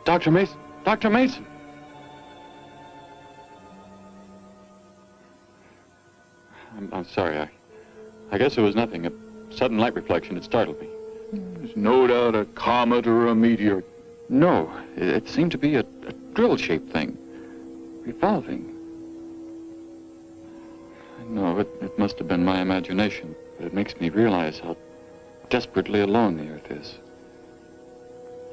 Dr. Mason! Dr. Mason! I'm sorry. I guess it was nothing. A sudden light reflection. It startled me. There's no doubt a comet or a meteor. No, it seemed to be a drill-shaped thing. Revolving. No, it must have been my imagination, but it makes me realize how desperately alone the Earth is.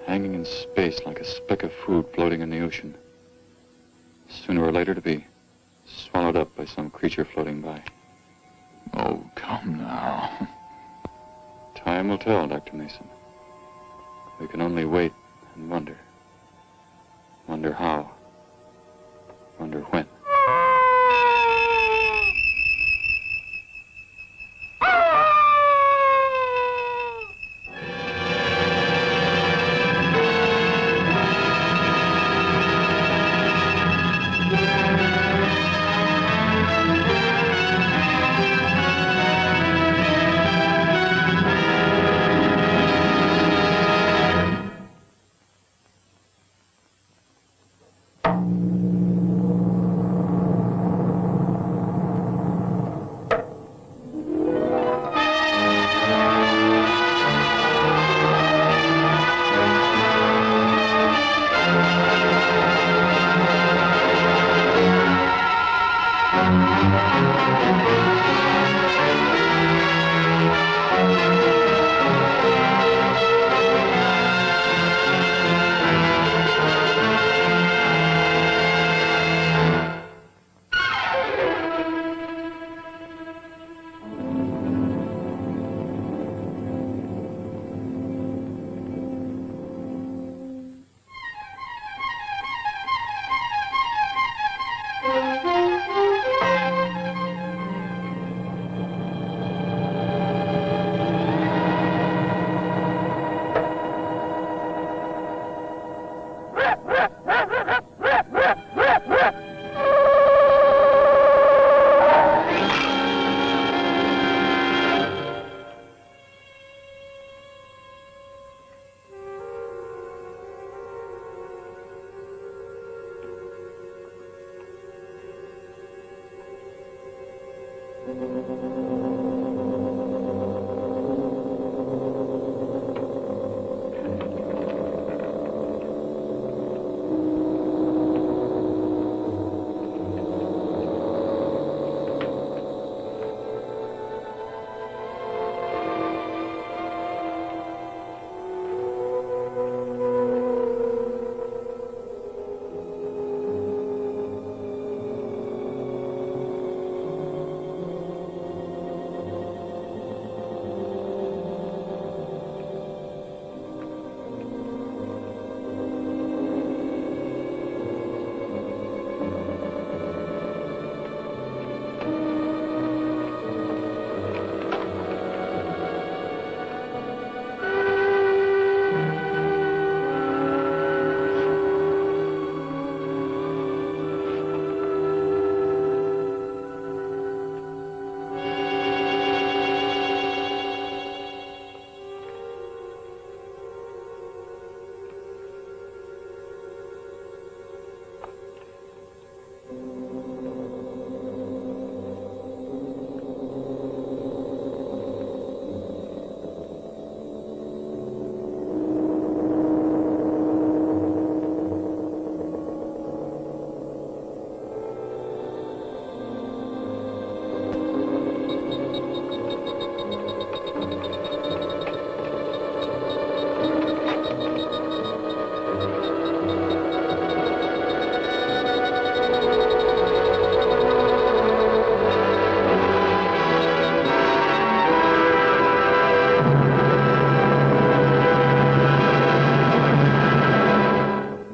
Hanging in space like a speck of food floating in the ocean. Sooner or later to be swallowed up by some creature floating by. Oh, come now. Time will tell, Dr. Mason. We can only wait and wonder. Wonder how. Wonder when.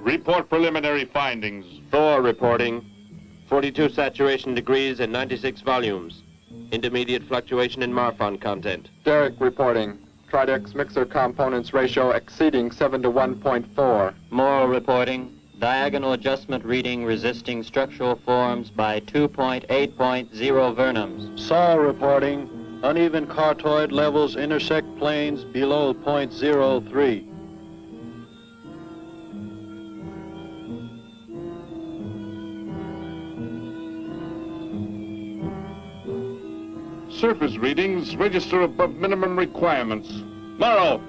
Report preliminary findings. Thor reporting. 42 saturation degrees and 96 volumes. Intermediate fluctuation in Marfan content. Derek reporting. Tridex mixer components ratio exceeding 7 to 1.4. Morrow reporting. Diagonal adjustment reading resisting structural forms by 2.8.0 vernums. Saul reporting. Uneven cartoid levels intersect planes below .03. surface readings register above minimum requirements. Morrow,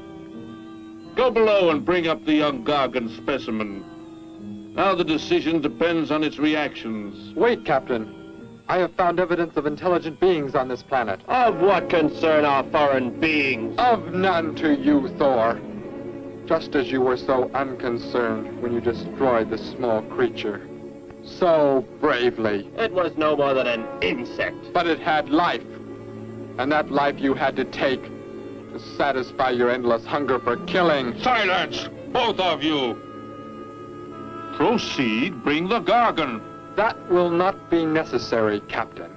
go below and bring up the young Gargan specimen. Now the decision depends on its reactions. Wait, Captain. I have found evidence of intelligent beings on this planet. Of what concern are foreign beings? Of none to you, Thor. Just as you were so unconcerned when you destroyed the small creature. So bravely. It was no more than an insect. But it had life. And that life you had to take to satisfy your endless hunger for killing. Silence, both of you! Proceed, bring the Gargan. That will not be necessary, Captain.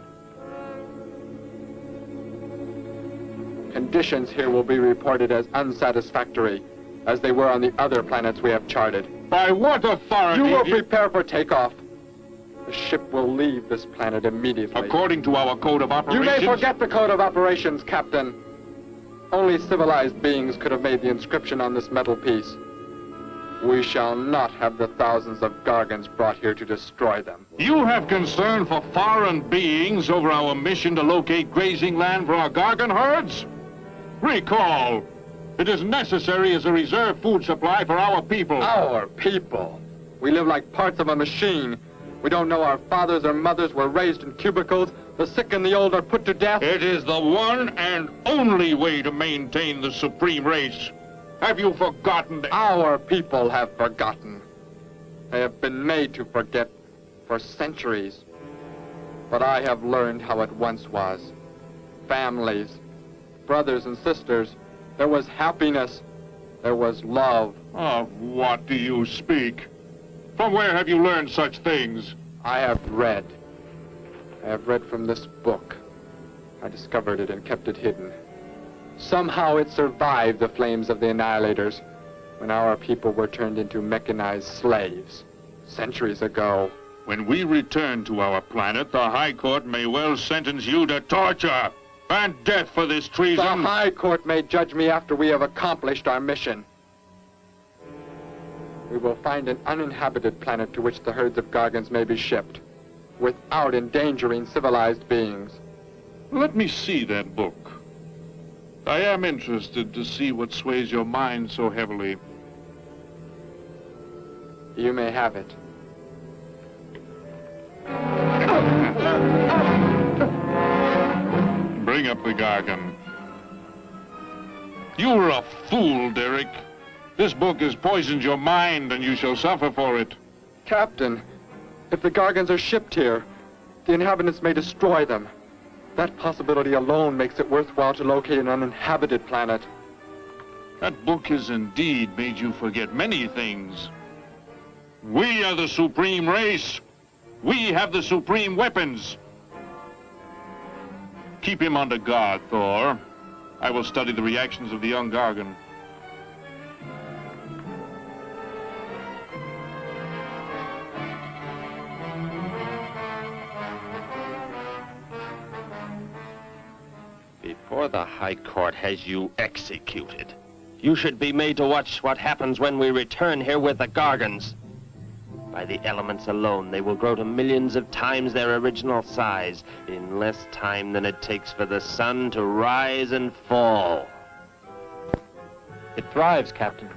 Conditions here will be reported as unsatisfactory, as they were on the other planets we have charted. By what authority? You will prepare for takeoff. The ship will leave this planet immediately. According to our code of operations... You may forget the code of operations, Captain. Only civilized beings could have made the inscription on this metal piece. We shall not have the thousands of Gargans brought here to destroy them. You have concern for foreign beings over our mission to locate grazing land for our Gargan herds? Recall, it is necessary as a reserve food supply for our people. Our people? We live like parts of a machine. We don't know our fathers or mothers were raised in cubicles. The sick and the old are put to death. It is the one and only way to maintain the supreme race. Have you forgotten that? Our people have forgotten. They have been made to forget for centuries. But I have learned how it once was. Families, brothers and sisters. There was happiness. There was love. Of what do you speak? From where have you learned such things? I have read. I have read from this book. I discovered it and kept it hidden. Somehow it survived the flames of the Annihilators when our people were turned into mechanized slaves centuries ago. When we return to our planet, the High Court may well sentence you to torture and death for this treason. The High Court may judge me after we have accomplished our mission. We will find an uninhabited planet to which the herds of Gargans may be shipped, without endangering civilized beings. Let me see that book. I am interested to see what sways your mind so heavily. You may have it. Bring up the Gargan. You're a fool, Derek. This book has poisoned your mind, and you shall suffer for it. Captain, if the Gargans are shipped here, the inhabitants may destroy them. That possibility alone makes it worthwhile to locate an uninhabited planet. That book has indeed made you forget many things. We are the supreme race. We have the supreme weapons. Keep him under guard, Thor. I will study the reactions of the young Gargan. Before the High Court has you executed, you should be made to watch what happens when we return here with the Gargans. By the elements alone, they will grow to millions of times their original size in less time than it takes for the sun to rise and fall. It thrives, Captain.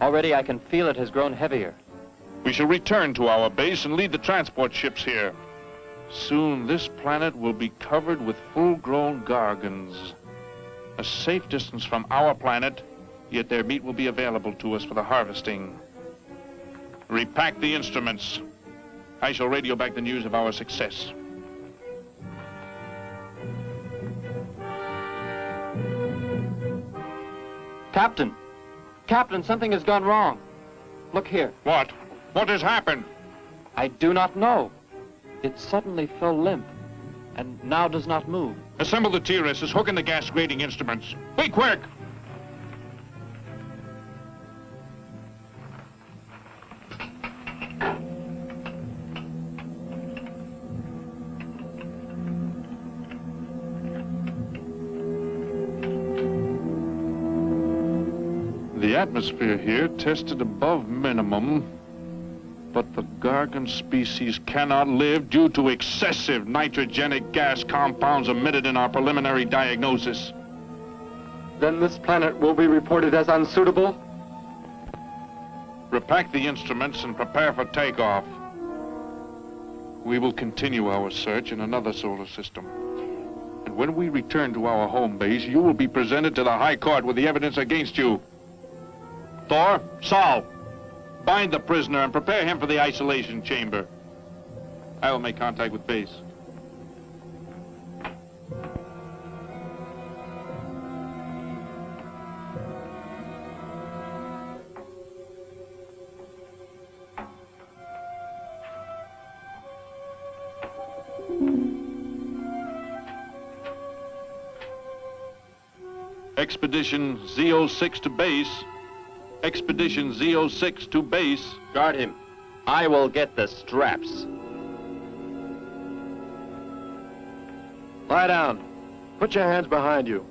Already I can feel it has grown heavier. We shall return to our base and lead the transport ships here. Soon this planet will be covered with full-grown Gargans. A safe distance from our planet, yet their meat will be available to us for the harvesting. Repack the instruments. I shall radio back the news of our success. Captain! Captain, something has gone wrong. Look here. What? What has happened? I do not know. It suddenly fell limp, and now does not move. Assemble the TRSs, hook in the gas grading instruments. Be quick! The atmosphere here tested above minimum. But the Gargan species cannot live due to excessive nitrogenic gas compounds emitted in our preliminary diagnosis. Then this planet will be reported as unsuitable? Repack the instruments and prepare for takeoff. We will continue our search in another solar system. And when we return to our home base, you will be presented to the High Court with the evidence against you. Thor, Saul, bind the prisoner and prepare him for the isolation chamber. I will make contact with base. Expedition Z06 to base. Expedition Z06 to base. Guard him. I will get the straps. Lie down. Put your hands behind you.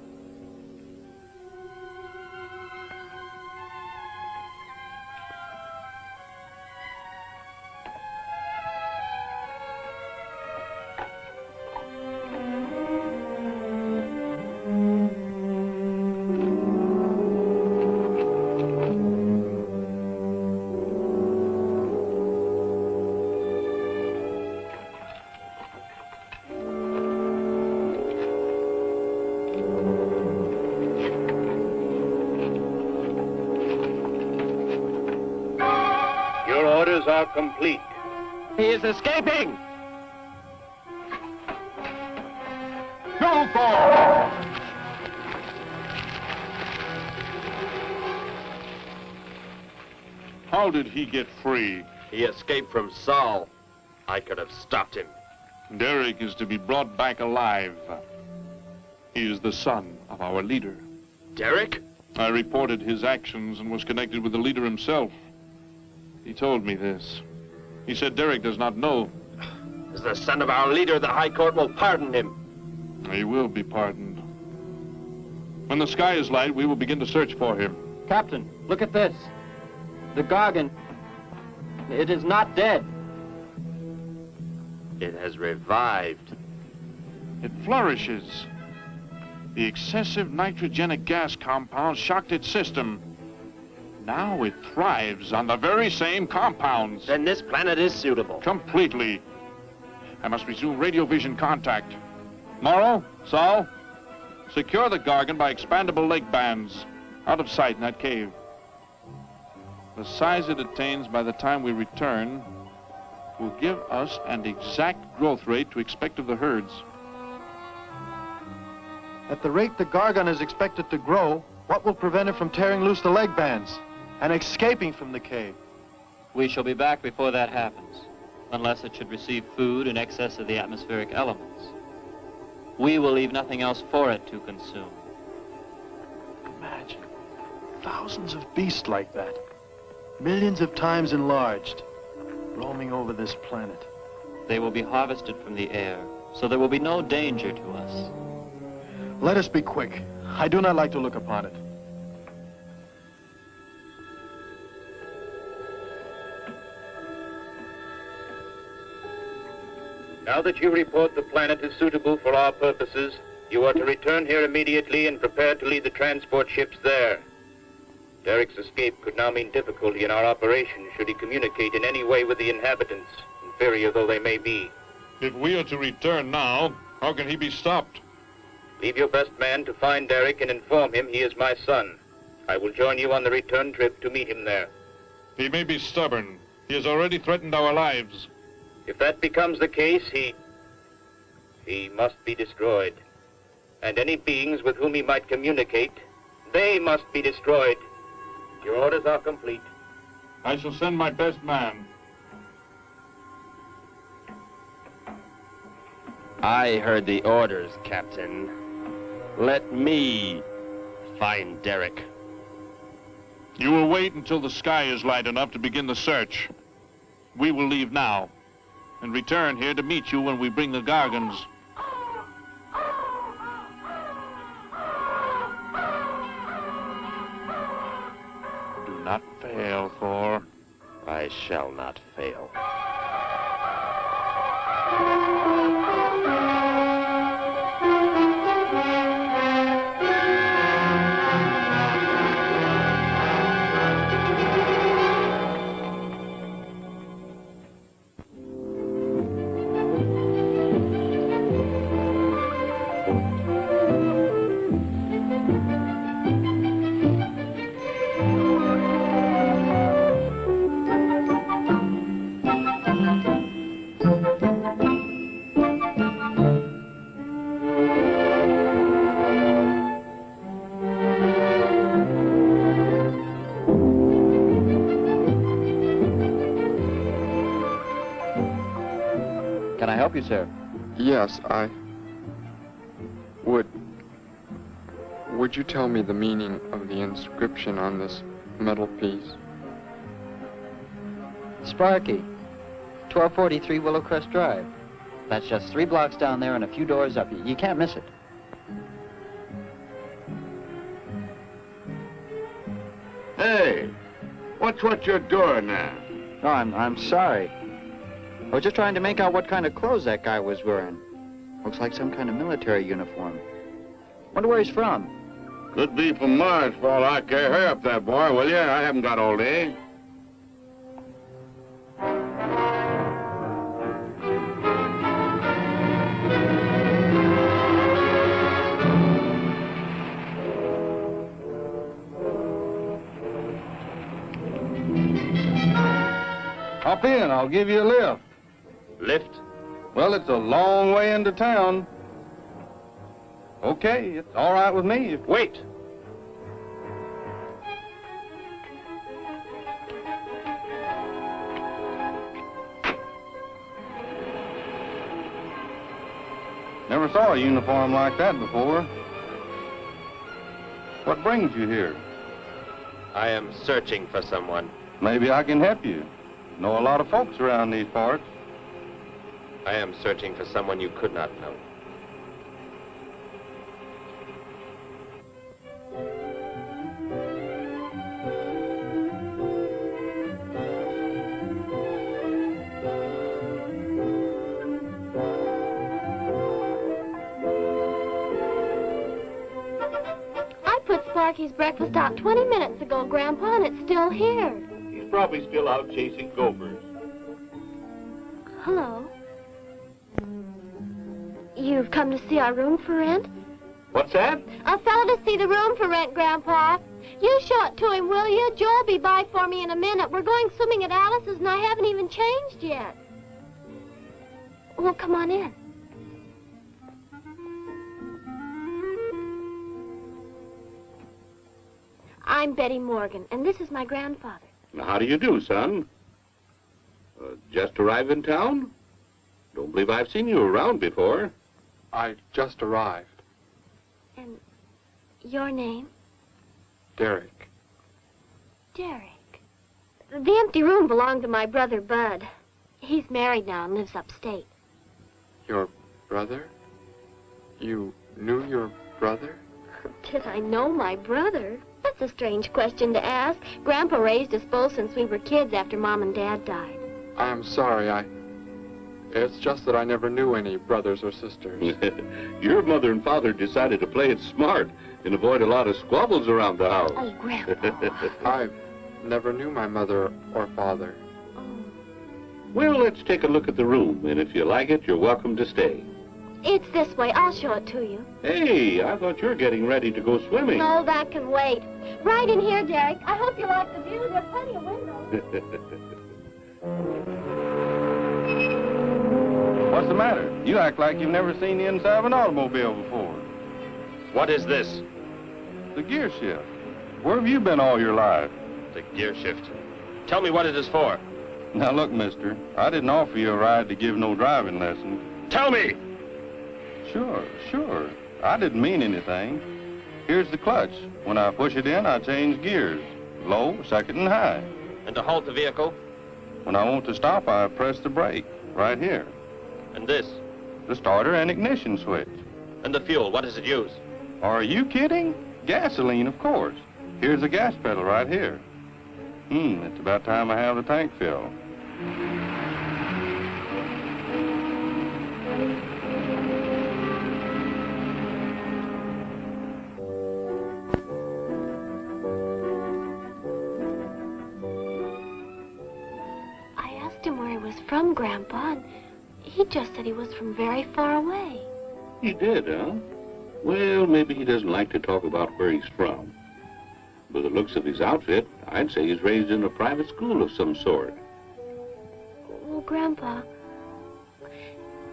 Are complete. He is escaping! Go, Thor! How did he get free? He escaped from Saul. I could have stopped him. Derek is to be brought back alive. He is the son of our leader. Derek? I reported his actions and was connected with the leader himself. He told me this. He said Derek does not know. As the son of our leader, the High Court will pardon him. He will be pardoned. When the sky is light, we will begin to search for him. Captain, look at this. The Gargan, it is not dead. It has revived. It flourishes. The excessive nitrogenic gas compounds shocked its system. Now it thrives on the very same compounds. Then this planet is suitable. Completely. I must resume radio vision contact. Morrow, Saul, secure the Gargan by expandable leg bands. Out of sight in that cave. The size it attains by the time we return will give us an exact growth rate to expect of the herds. At the rate the Gargan is expected to grow, what will prevent it from tearing loose the leg bands and escaping from the cave? We shall be back before that happens, unless it should receive food in excess of the atmospheric elements. We will leave nothing else for it to consume. Imagine thousands of beasts like that, millions of times enlarged, roaming over this planet. They will be harvested from the air, so there will be no danger to us. Let us be quick. I do not like to look upon it. Now that you report the planet is suitable for our purposes, you are to return here immediately and prepare to lead the transport ships there. Derek's escape could now mean difficulty in our operation should he communicate in any way with the inhabitants, inferior though they may be. If we are to return now, how can he be stopped? Leave your best man to find Derek and inform him he is my son. I will join you on the return trip to meet him there. He may be stubborn. He has already threatened our lives. If that becomes the case, he must be destroyed. And any beings with whom he might communicate, they must be destroyed. Your orders are complete. I shall send my best man. I heard the orders, Captain. Let me find Derek. You will wait until the sky is light enough to begin the search. We will leave now and return here to meet you when we bring the Gargans. Do not fail, Thor. I I shall not fail. Can I help you, sir? Yes, Would you tell me the meaning of the inscription on this metal piece? Sparky, 1243 Willowcrest Drive. That's just 3 blocks down there and a few doors up. You can't miss it. Hey, watch what you're doing there. Oh, I'm sorry. I was just trying to make out what kind of clothes that guy was wearing. Looks like some kind of military uniform. Wonder where he's from. Could be from Mars for all I care. Hurry up there, boy, will you? I haven't got all day. Hop in, I'll give you a lift. Lift? Well, it's a long way into town. Okay, it's all right with me. Wait! Never saw a uniform like that before. What brings you here? I am searching for someone. Maybe I can help you. Know a lot of folks around these parts. I am searching for someone you could not know. I put Sparky's breakfast out 20 minutes ago, Grandpa, and it's still here. He's probably still out chasing gophers. Hello. You've come to see our room for rent? What's that? A fellow to see the room for rent, Grandpa. You show it to him, will you? Joe'll be by for me in a minute. We're going swimming at Alice's, and I haven't even changed yet. Well, come on in. I'm Betty Morgan, and this is my grandfather. How do you do, son? Just arrived in town? Don't believe I've seen you around before. I just arrived. And your name? Derek. Derek. The empty room belonged to my brother, Bud. He's married now and lives upstate. Your brother? You knew your brother? Did I know my brother? That's a strange question to ask. Grandpa raised us both since we were kids after Mom and Dad died. I'm sorry, It's just that I never knew any brothers or sisters. Your mother and father decided to play it smart and avoid a lot of squabbles around the house. Oh, Grandpa. I never knew my mother or father. Well, let's take a look at the room, and if you like it, you're welcome to stay. It's this way. I'll show it to you. Hey, I thought you were getting ready to go swimming. No, that can wait. Right in here, Derek. I hope you like the view. There are plenty of windows. What's the matter? You act like you've never seen the inside of an automobile before. What is this? The gear shift. Where have you been all your life? The gear shift. Tell me what it is for. Now look, mister, I didn't offer you a ride to give no driving lesson. Tell me! Sure. I didn't mean anything. Here's the clutch. When I push it in, I change gears. Low, second, and high. And to halt the vehicle? When I want to stop, I press the brake, right here. And this? The starter and ignition switch. And the fuel, what does it use? Are you kidding? Gasoline, of course. Here's the gas pedal right here. It's about time I have the tank filled. I asked him where he was from, Grandpa, and he just said he was from very far away. He did, huh? Well, maybe he doesn't like to talk about where he's from. By the looks of his outfit, I'd say he's raised in a private school of some sort. Well, Grandpa,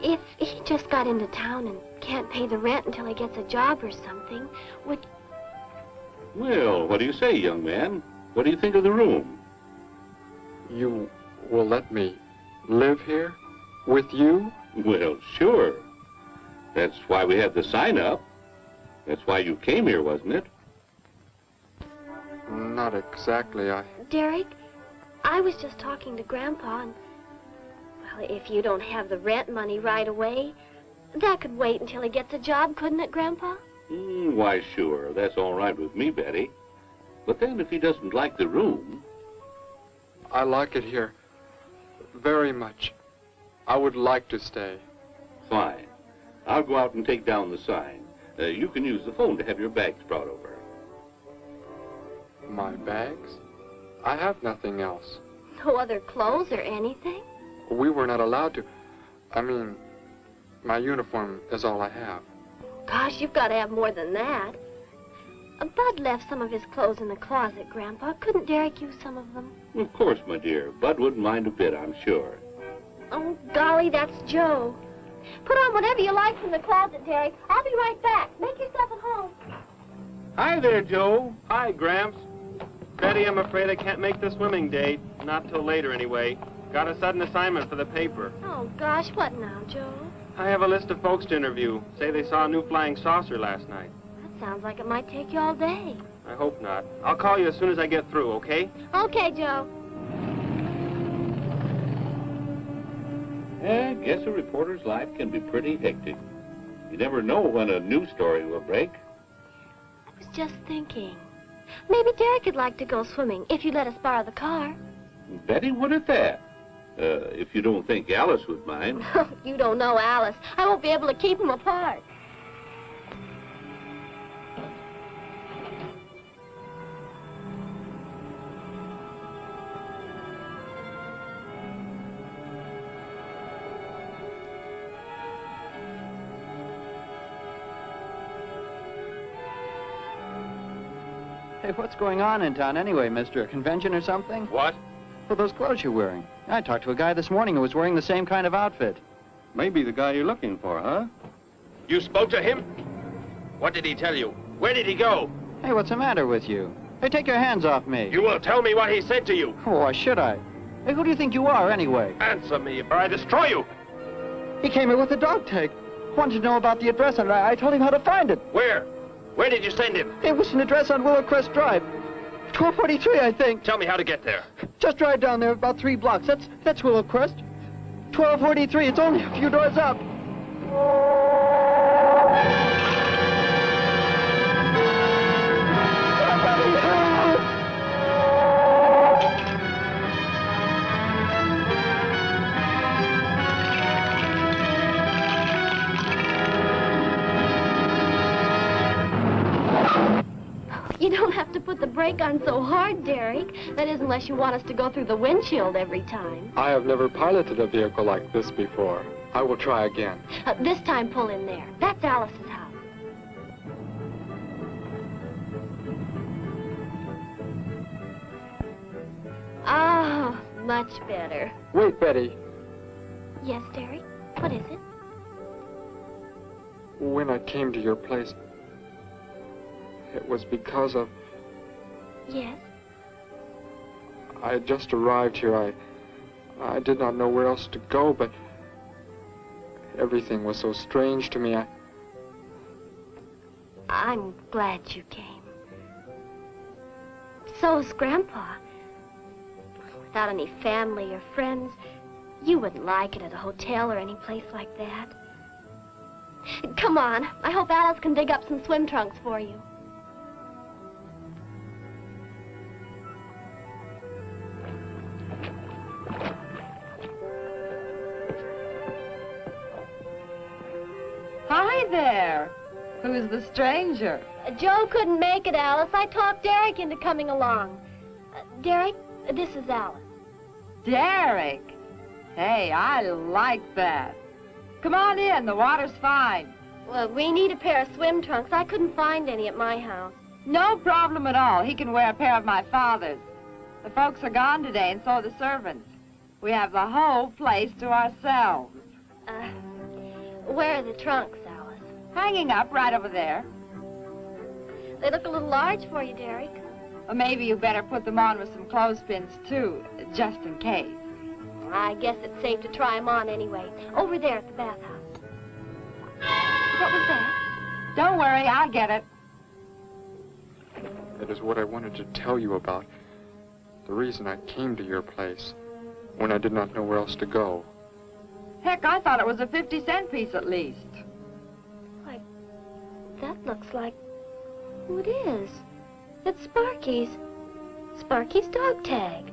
if he just got into town and can't pay the rent until he gets a job or something, would... Well, what do you say, young man? What do you think of the room? You will let me live here? With you? Well, sure. That's why we had the sign up. That's why you came here, wasn't it? Not exactly, Derek, I was just talking to Grandpa, and... Well, if you don't have the rent money right away, that could wait until he gets a job, couldn't it, Grandpa? Why, sure. That's all right with me, Betty. But then if he doesn't like the room... I like it here. Very much. I would like to stay. Fine. I'll go out and take down the sign. You can use the phone to have your bags brought over. My bags? I have nothing else. No other clothes or anything? We were not allowed to. I mean, my uniform is all I have. Gosh, you've got to have more than that. Bud left some of his clothes in the closet, Grandpa. Couldn't Derek use some of them? Of course, my dear. Bud wouldn't mind a bit, I'm sure. Oh, golly, that's Joe. Put on whatever you like from the closet, Derek. I'll be right back. Make yourself at home. Hi there, Joe. Hi, Gramps. Betty, I'm afraid I can't make the swimming date. Not till later, anyway. Got a sudden assignment for the paper. Oh, gosh, what now, Joe? I have a list of folks to interview. Say they saw a new flying saucer last night. That sounds like it might take you all day. I hope not. I'll call you as soon as I get through, okay? Okay, Joe. I guess a reporter's life can be pretty hectic. You never know when a news story will break. I was just thinking. Maybe Derek would like to go swimming, if you'd let us borrow the car. Betty would at that. If you don't think Alice would mind. You don't know Alice. I won't be able to keep them apart. Hey, what's going on in town anyway, mister? A convention or something? What? For those clothes you're wearing. I talked to a guy this morning who was wearing the same kind of outfit. Maybe the guy you're looking for, huh? You spoke to him? What did he tell you? Where did he go? Hey, what's the matter with you? Hey, take your hands off me. You will tell me what he said to you. Oh, why should I? Hey, who do you think you are, anyway? Answer me, or I destroy you. He came here with a dog tag. Wanted to know about the address, and I told him how to find it. Where? Where did you send him? It was an address on Willow Crest Drive. 1243, I think. Tell me how to get there. Just drive down there about 3 blocks. That's Willow Crest. 1243. It's only a few doors up. Somebody help! You don't have to put the brake on so hard, Derek. That is, unless you want us to go through the windshield every time. I have never piloted a vehicle like this before. I will try again. This time, pull in there. That's Alice's house. Ah, much better. Wait, Betty. Yes, Derek? What is it? When I came to your place, it was because of... Yes? I had just arrived here. I did not know where else to go, but everything was so strange to me. I'm glad you came. So's Grandpa. Without any family or friends, you wouldn't like it at a hotel or any place like that. Come on. I hope Alice can dig up some swim trunks for you. there. Who's the stranger? Joe couldn't make it, Alice. I talked Derek into coming along. Derek, this is Alice. Derek. Hey, I like that. Come on in, the water's fine. Well, we need a pair of swim trunks. I couldn't find any at my house. No problem at all. He can wear a pair of my father's. The folks are gone today, and so are the servants. We have the whole place to ourselves. Where are the trunks, Alice? Hanging up right over there. They look a little large for you, Derek. Well, maybe you better put them on with some clothespins, too, just in case. I guess it's safe to try them on anyway. Over there at the bathhouse. What was that? Don't worry, I'll get it. It is what I wanted to tell you about. The reason I came to your place when I did not know where else to go. Heck, I thought it was a 50-cent piece at least. Why, that looks like... who it is. It's Sparky's. Sparky's dog tag.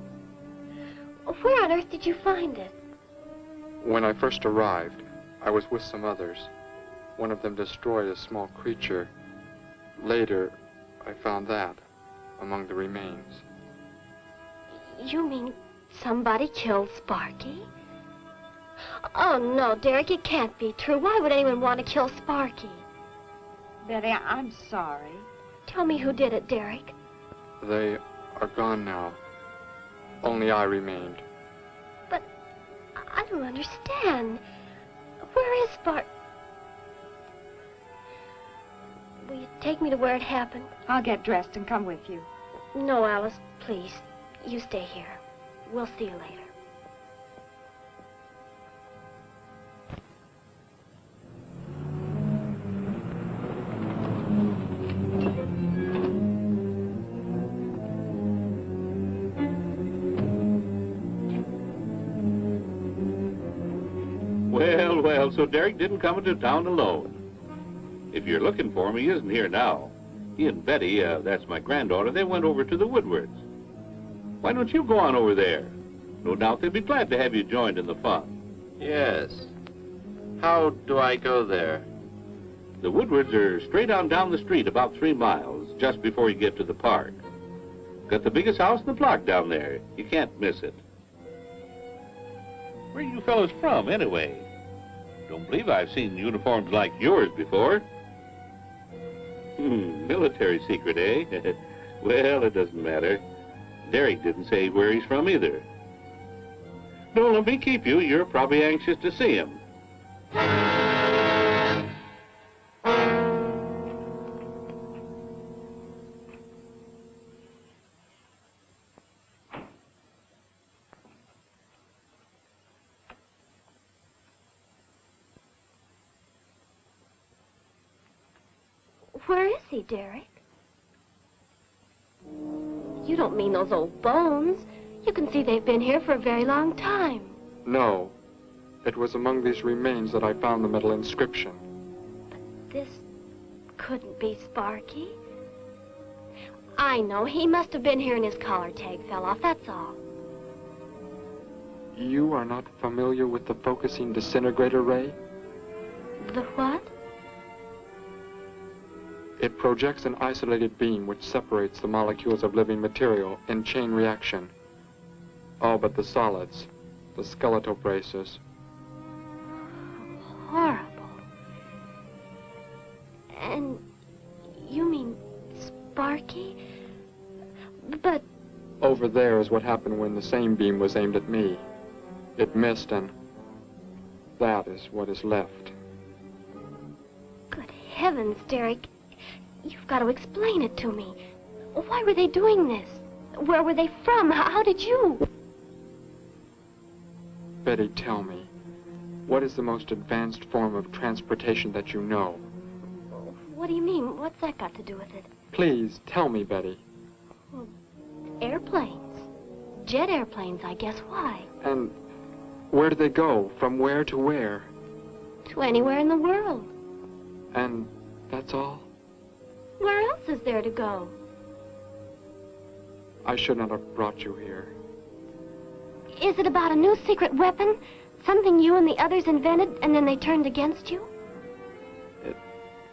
Where on earth did you find it? When I first arrived, I was with some others. One of them destroyed a small creature. Later, I found that among the remains. You mean somebody killed Sparky? Oh, no, Derek, it can't be true. Why would anyone want to kill Sparky? Betty, I'm sorry. Tell me who did it, Derek. They are gone now. Only I remained. But I don't understand. Where is Sparky? Will you take me to where it happened? I'll get dressed and come with you. No, Alice, please. You stay here. We'll see you later. Well, so Derek didn't come into town alone. If you're looking for him, he isn't here now. He and Betty, that's my granddaughter, they went over to the Woodwards. Why don't you go on over there? No doubt they'd be glad to have you joined in the fun. Yes. How do I go there? The Woodwards are straight on down the street about 3 miles, just before you get to the park. Got the biggest house in the block down there. You can't miss it. Where are you fellas from, anyway? Don't believe I've seen uniforms like yours before. Military secret, eh? Well, it doesn't matter. Derek didn't say where he's from either. Don't let me keep you. You're probably anxious to see him. Where is he, Derek? You don't mean those old bones. You can see they've been here for a very long time. No. It was among these remains that I found the metal inscription. But this couldn't be Sparky. I know. He must have been here and his collar tag fell off, that's all. You are not familiar with the focusing disintegrator ray? The what? It projects an isolated beam which separates the molecules of living material in chain reaction. All but the solids, the skeletal braces. Horrible. And you mean Sparky? But... Over there is what happened when the same beam was aimed at me. It missed, and that is what is left. Good heavens, Derek. You've got to explain it to me. Why were they doing this? Where were they from? How did you? Betty, tell me, what is the most advanced form of transportation that you know? What do you mean? What's that got to do with it? Please, tell me, Betty. Well, airplanes. Jet airplanes, I guess. Why? And where do they go? From where to where? To anywhere in the world. And that's all? Where else is there to go? I should not have brought you here. Is it about a new secret weapon? Something you and the others invented and then they turned against you?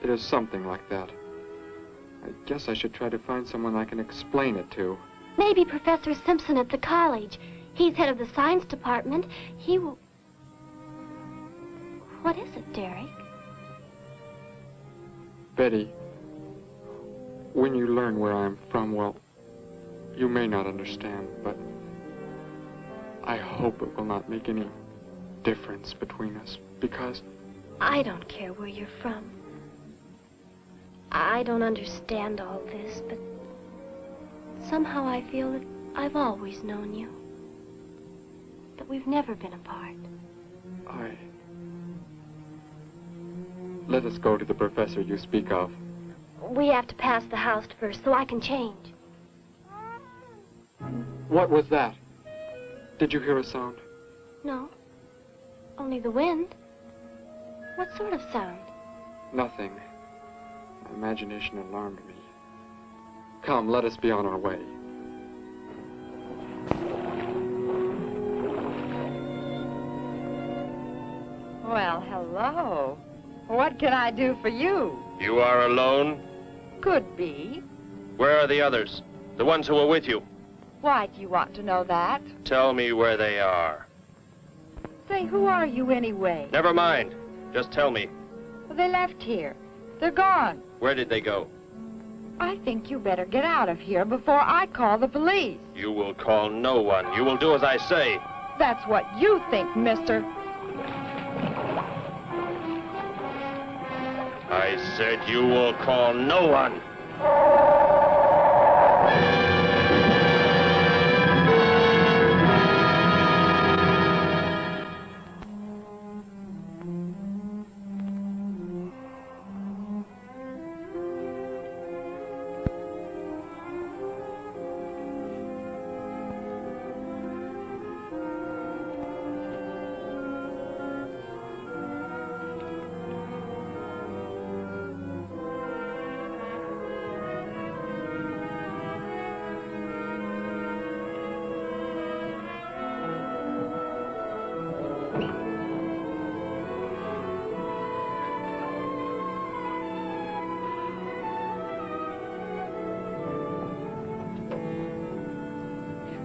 It is something like that. I guess I should try to find someone I can explain it to. Maybe Professor Simpson at the college. He's head of the science department. He will... What is it, Derek? Betty, when you learn where I'm from, well, you may not understand, but I hope it will not make any difference between us, because... I don't care where you're from. I don't understand all this, but somehow I feel that I've always known you. But we've never been apart. Let us go to the professor you speak of. We have to pass the house first, so I can change. What was that? Did you hear a sound? No. Only the wind. What sort of sound? Nothing. My imagination alarmed me. Come, let us be on our way. Well, hello. What can I do for you? You are alone? Could be. Where are the others? The ones who were with you? Why do you want to know that? Tell me where they are. Say, who are you anyway? Never mind. Just tell me. Well, they left here. They're gone. Where did they go? I think you better get out of here before I call the police. You will call no one. You will do as I say. That's what you think, mister. I said you will call no one.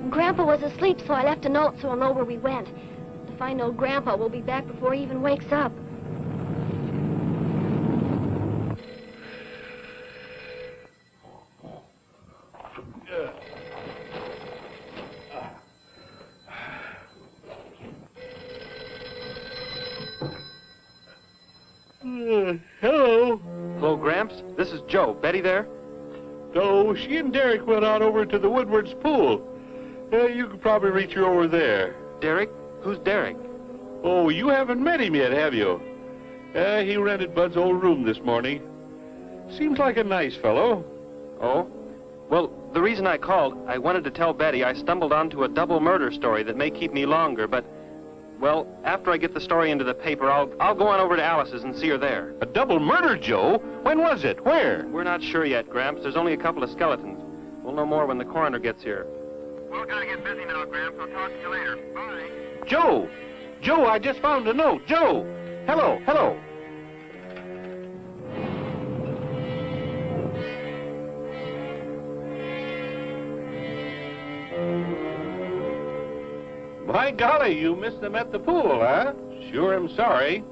Grandpa was asleep, so I left a note so he'll know where we went. If I know Grandpa will be back before he even wakes up. Hello. Hello, Gramps. This is Joe. Betty there? No, she and Derek went out over to the Woodward's pool. You could probably reach her over there. Derek? Who's Derek? Oh, you haven't met him yet, have you? He rented Bud's old room this morning. Seems like a nice fellow. Oh? Well, the reason I called, I wanted to tell Betty I stumbled onto a double murder story that may keep me longer, but, well, after I get the story into the paper, I'll go on over to Alice's and see her there. A double murder, Joe? When was it? Where? We're not sure yet, Gramps. There's only a couple of skeletons. We'll know more when the coroner gets here. Well, gotta get busy now, Gramps. I'll talk to you later. Bye. Joe! Joe, I just found a note. Joe! Hello, hello. By golly, you missed them at the pool, huh? Sure am sorry.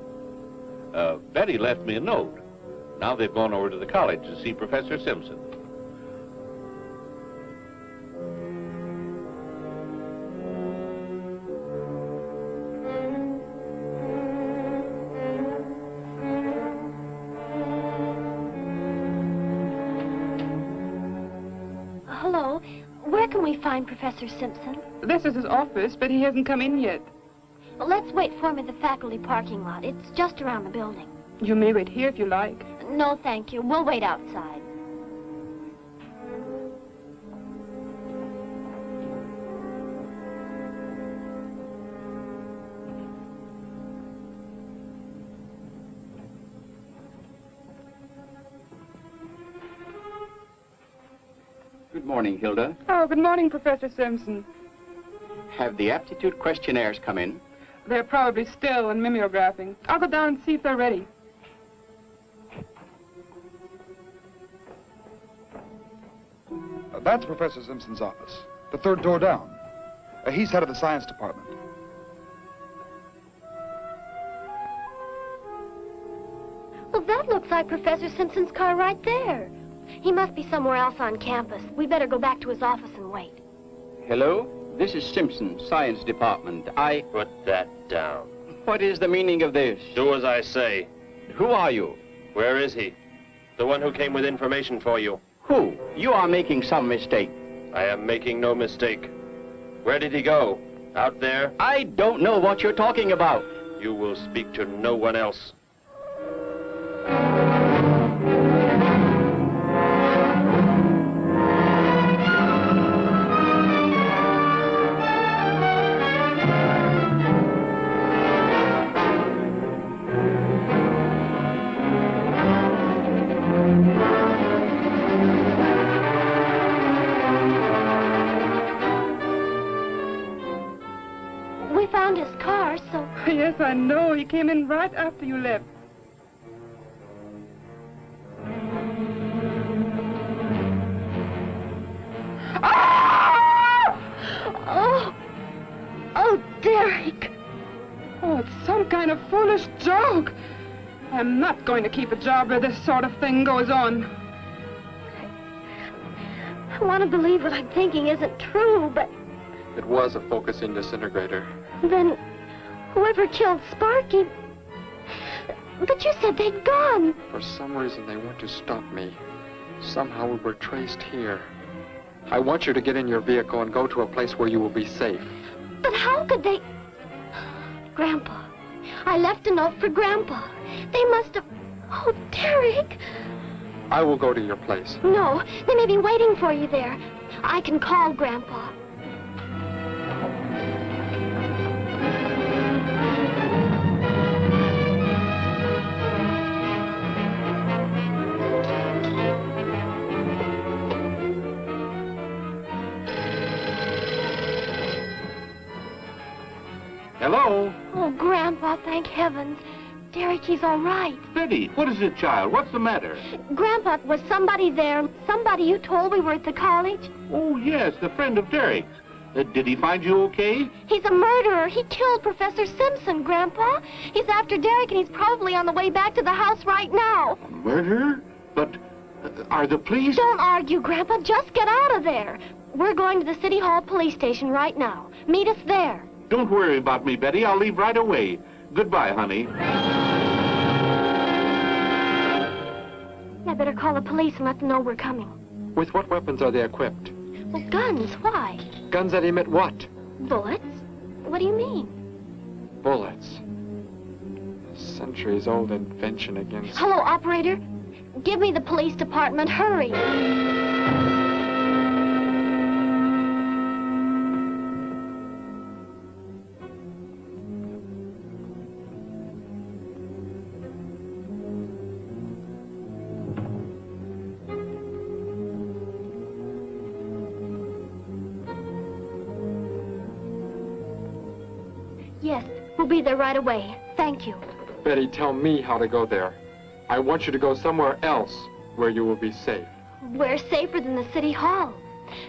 Betty left me a note. Now they've gone over to the college to see Professor Simpson. Hello. Where can we find Professor Simpson? This is his office, but he hasn't come in yet. Well, let's wait for him at the faculty parking lot. It's just around the building. You may wait here if you like. No, thank you. We'll wait outside. Good morning, Hilda. Oh, good morning, Professor Simpson. Have the aptitude questionnaires come in? They're probably still in mimeographing. I'll go down and see if they're ready. That's Professor Simpson's office. The third door down. He's head of the science department. Well, that looks like Professor Simpson's car right there. He must be somewhere else on campus. We better go back to his office and wait. Hello? This is Simpson, science department. Put that down. What is the meaning of this? Do as I say. Who are you? Where is he? The one who came with information for you. Who? You are making some mistake. I am making no mistake. Where did he go? Out there? I don't know what you're talking about. You will speak to no one else. We found his car, so... Yes, I know. He came in right after you left. Oh! Oh, Derek! Oh, it's some kind of foolish joke. I'm not going to keep a job where this sort of thing goes on. I want to believe what I'm thinking isn't true, but It was a focusing disintegrator. then whoever killed Sparky... But you said they'd gone. For some reason, they want to stop me. Somehow we were traced here. I want you to get in your vehicle and go to a place where you will be safe. But how could they... Grandpa. I left a note for Grandpa. They must have... Oh, Derek. I will go to your place. No, they may be waiting for you there. I can call Grandpa. Hello? Oh, Grandpa, thank heavens. Derek, he's all right. Betty, what is it, child? What's the matter? Grandpa, was somebody there? Somebody you told we were at the college? Oh, yes, the friend of Derek's. Did he find you okay? He's a murderer. He killed Professor Simpson, Grandpa. He's after Derek, and he's probably on the way back to the house right now. A murderer? But are the police... Don't argue, Grandpa. Just get out of there. We're going to the City Hall police station right now. Meet us there. Don't worry about me, Betty. I'll leave right away. Goodbye, honey. I better call the police and let them know we're coming. With what weapons are they equipped? Well, guns. Why? Guns that emit what? Bullets? What do you mean? Bullets. A centuries-old invention against... Hello, operator. Give me the police department. Hurry. Yes, we'll be there right away. Thank you. Betty, tell me how to go there. I want you to go somewhere else where you will be safe. We're safer than the City Hall.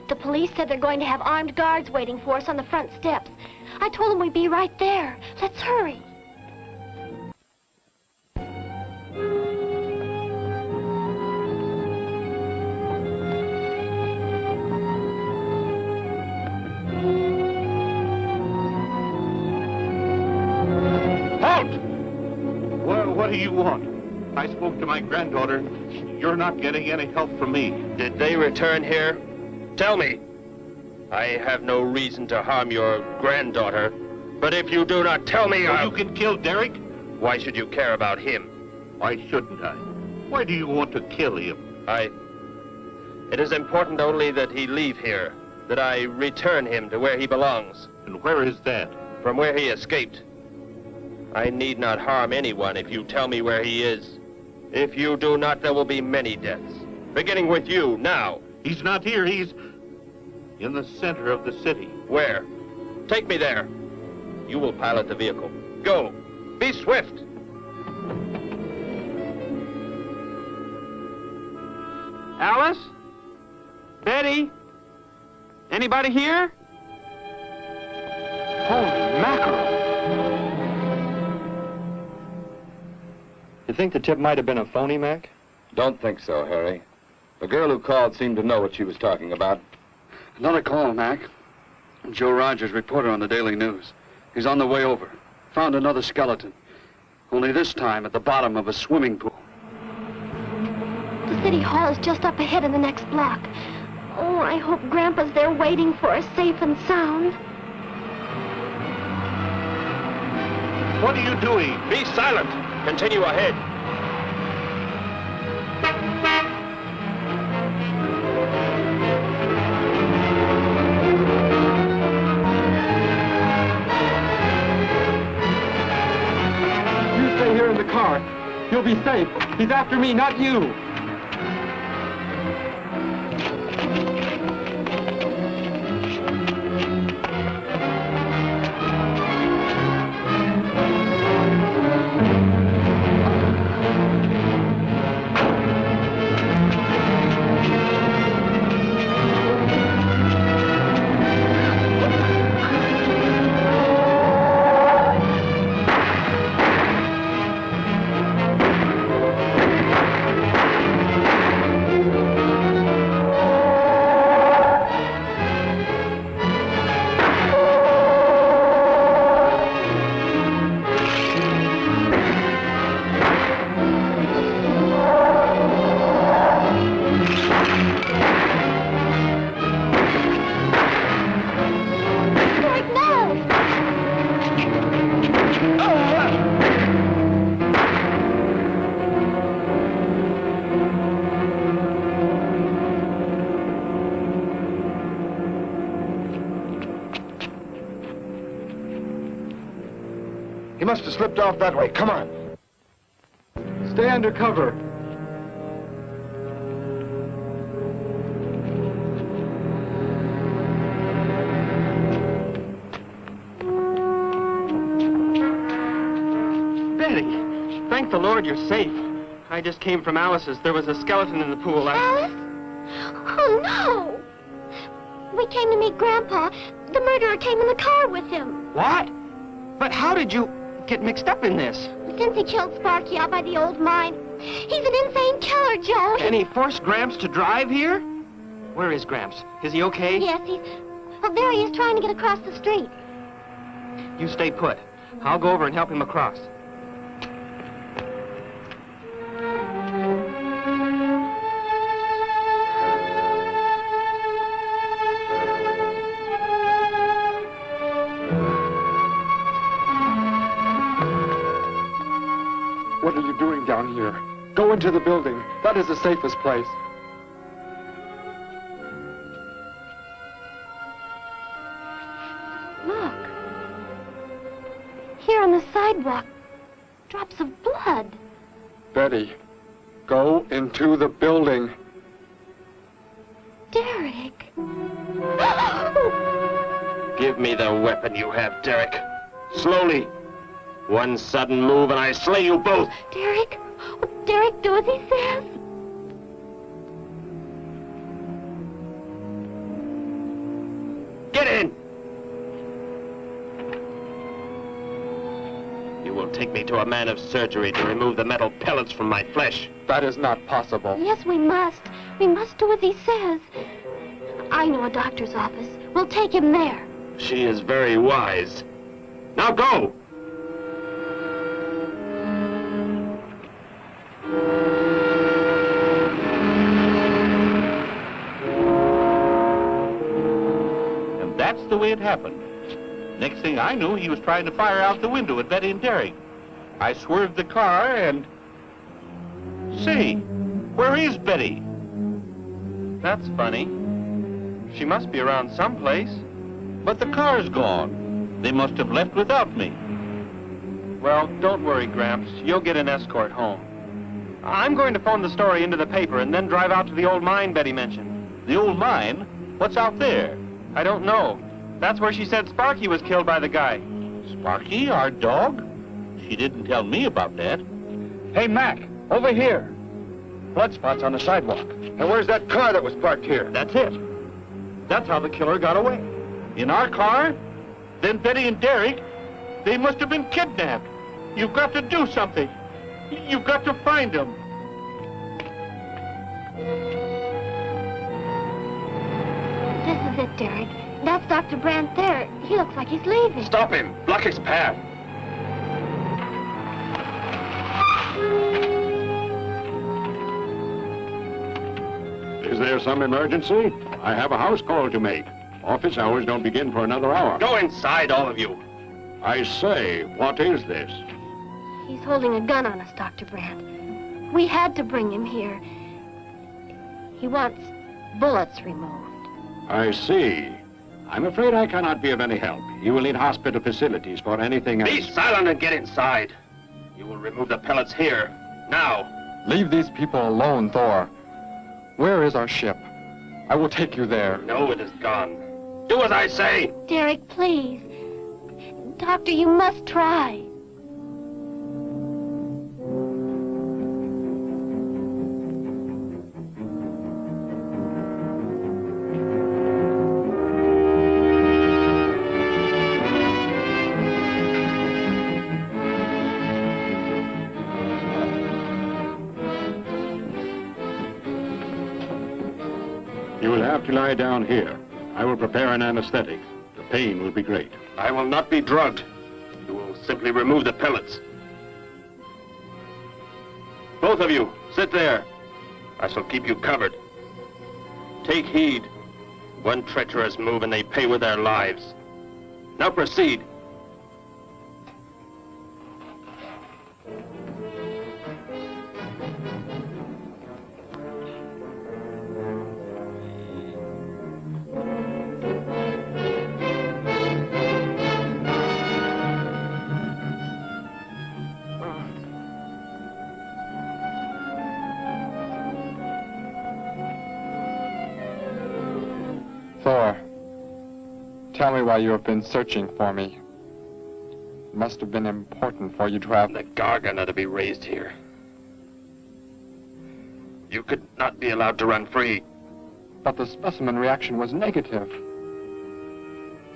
The police said they're going to have armed guards waiting for us on the front steps. I told them we'd be right there. Let's hurry. What do you want? I spoke to my granddaughter. You're not getting any help from me. Did they return here? Tell me. I have no reason to harm your granddaughter, but if you do not tell me, You can kill Derek? Why should you care about him? Why shouldn't I? Why do you want to kill him? It is important only that he leave here, that I return him to where he belongs. And where is that? From where he escaped. I need not harm anyone if you tell me where he is. If you do not, there will be many deaths. Beginning with you, now. He's not here. He's in the center of the city. Where? Take me there. You will pilot the vehicle. Go. Be swift. Alice? Betty? Anybody here? Holy mackerel. You think the tip might have been a phony, Mac? Don't think so, Harry. The girl who called seemed to know what she was talking about. Another call, Mac. Joe Rogers, reporter on the Daily News. He's on the way over. Found another skeleton. Only this time at the bottom of a swimming pool. The city hall is just up ahead in the next block. Oh, I hope Grandpa's there waiting for us safe and sound. What are you doing? Be silent. Continue ahead. You stay here in the car. You'll be safe. He's after me, not you. He must have slipped off that way. Come on. Stay under cover. Betty, thank the Lord you're safe. I just came from Alice's. There was a skeleton in the pool. Alice? Oh, no! We came to meet Grandpa. The murderer came in the car with him. What? But how did you get mixed up in this? Since he killed Sparky out by the old mine. He's an insane killer, Joe. And he forced Gramps to drive here? Where is Gramps? Is he okay? Yes, well, there he is trying to get across the street. You stay put. I'll go over and help him across. What are you doing down here? Go into the building. That is the safest place. Look. Here on the sidewalk. Drops of blood. Betty, go into the building. Derek. Give me the weapon you have, Derek. Slowly. One sudden move and I slay you both. Derek? Derek, do as he says. Get in! You will take me to a man of surgery to remove the metal pellets from my flesh. That is not possible. Yes, we must. We must do as he says. I know a doctor's office. We'll take him there. She is very wise. Now go! And that's the way it happened. Next thing I knew, he was trying to fire out the window at Betty and Derek. I swerved the car and... Say, where is Betty? That's funny. She must be around someplace. But the car's gone. They must have left without me. Well, don't worry, Gramps. You'll get an escort home. I'm going to phone the story into the paper and then drive out to the old mine Betty mentioned. The old mine? What's out there? I don't know. That's where she said Sparky was killed by the guy. Sparky, our dog? She didn't tell me about that. Hey, Mac, over here. Blood spots on the sidewalk. And where's that car that was parked here? That's it. That's how the killer got away. In our car? Then Betty and Derek, they must have been kidnapped. You've got to do something. You've got to find them. This is it, Derek. That's Dr. Brandt there. He looks like he's leaving. Stop him! Block his path! Is there some emergency? I have a house call to make. Office hours don't begin for another hour. Go inside, all of you. I say, what is this? He's holding a gun on us, Dr. Brandt. We had to bring him here. He wants bullets removed. I see. I'm afraid I cannot be of any help. You will need hospital facilities for anything else. Be silent and get inside. You will remove the pellets here, now. Leave these people alone, Thor. Where is our ship? I will take you there. No, it is gone. Do as I say! Derek, please. Doctor, you must try. You will have to lie down here. I will prepare an anesthetic. The pain will be great. I will not be drugged. You will simply remove the pellets. Both of you, sit there. I shall keep you covered. Take heed. One treacherous move and they pay with their lives. Now proceed. Thor, tell me why you have been searching for me. It must have been important for you to have... The Gargan are to be raised here. You could not be allowed to run free. But the specimen reaction was negative.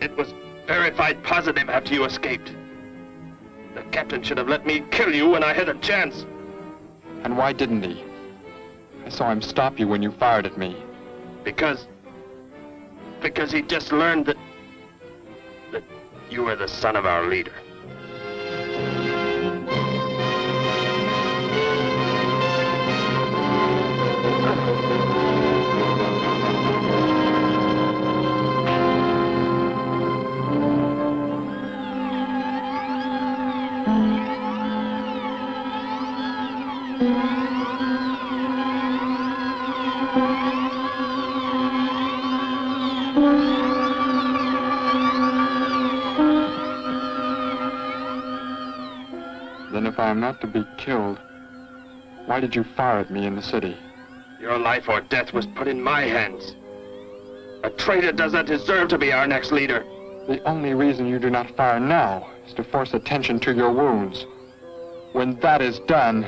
It was verified positive after you escaped. The captain should have let me kill you when I had a chance. And why didn't he? I saw him stop you when you fired at me. Because he just learned that you were the son of our leader. Then if I am not to be killed, why did you fire at me in the city? Your life or death was put in my hands. A traitor does not deserve to be our next leader. The only reason you do not fire now is to force attention to your wounds. When that is done...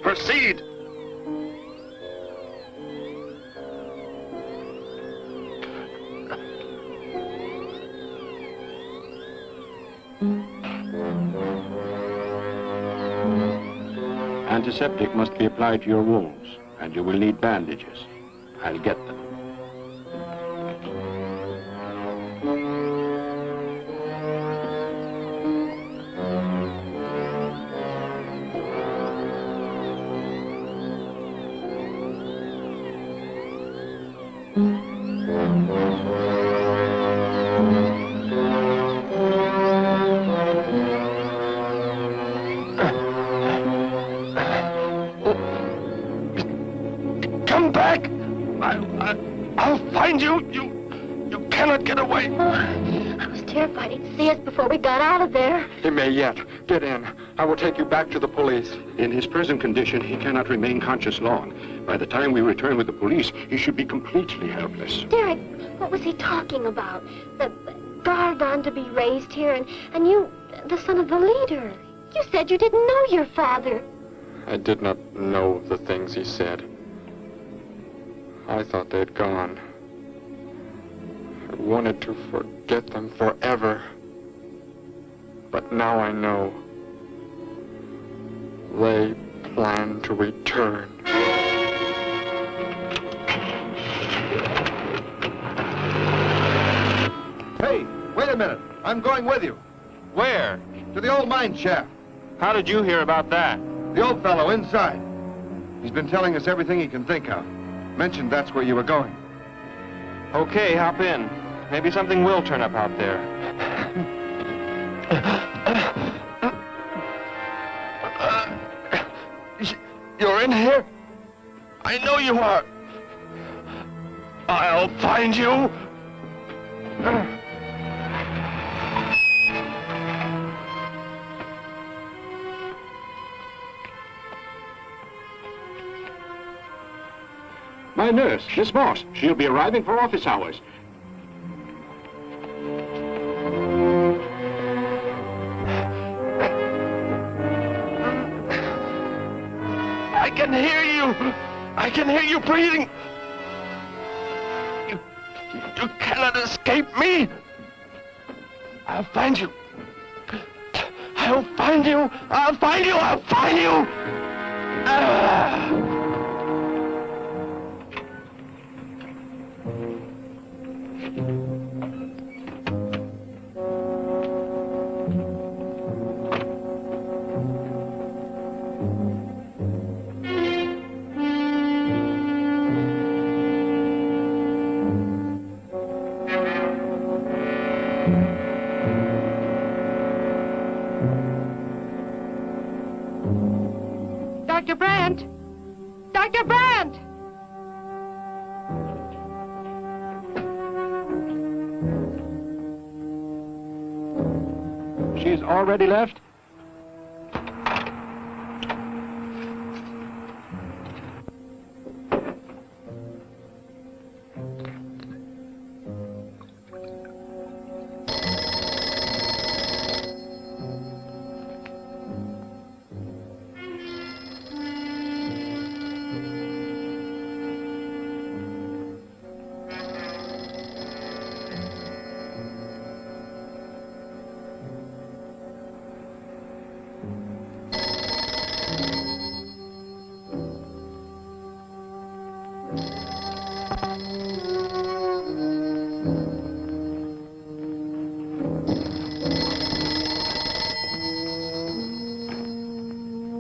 Proceed! Antiseptic must be applied to your wounds, and you will need bandages. I'll get them. Come back! I'll find you! You cannot get away! I was terrified he'd see us before we got out of there. He may yet. Get in. I will take you back to the police. In his present condition, he cannot remain conscious long. By the time we return with the police, he should be completely helpless. Derek, what was he talking about? The Gargan to be raised here, and you, the son of the leader. You said you didn't know your father. I did not know the things he said. I thought they'd gone. I wanted to forget them forever. But now I know. They plan to return. Hey, wait a minute. I'm going with you. Where? To the old mine shaft. How did you hear about that? The old fellow inside. He's been telling us everything he can think of. Mentioned that's where you were going. Okay, hop in. Maybe something will turn up out there. You're in here? I know you are. I'll find you. My nurse, Miss Moss. She'll be arriving for office hours. I can hear you. I can hear you breathing. You cannot escape me. I'll find you. I'll find you. I'll find you. I'll find you. Dr. Brandt! Dr. Brandt! She's already left?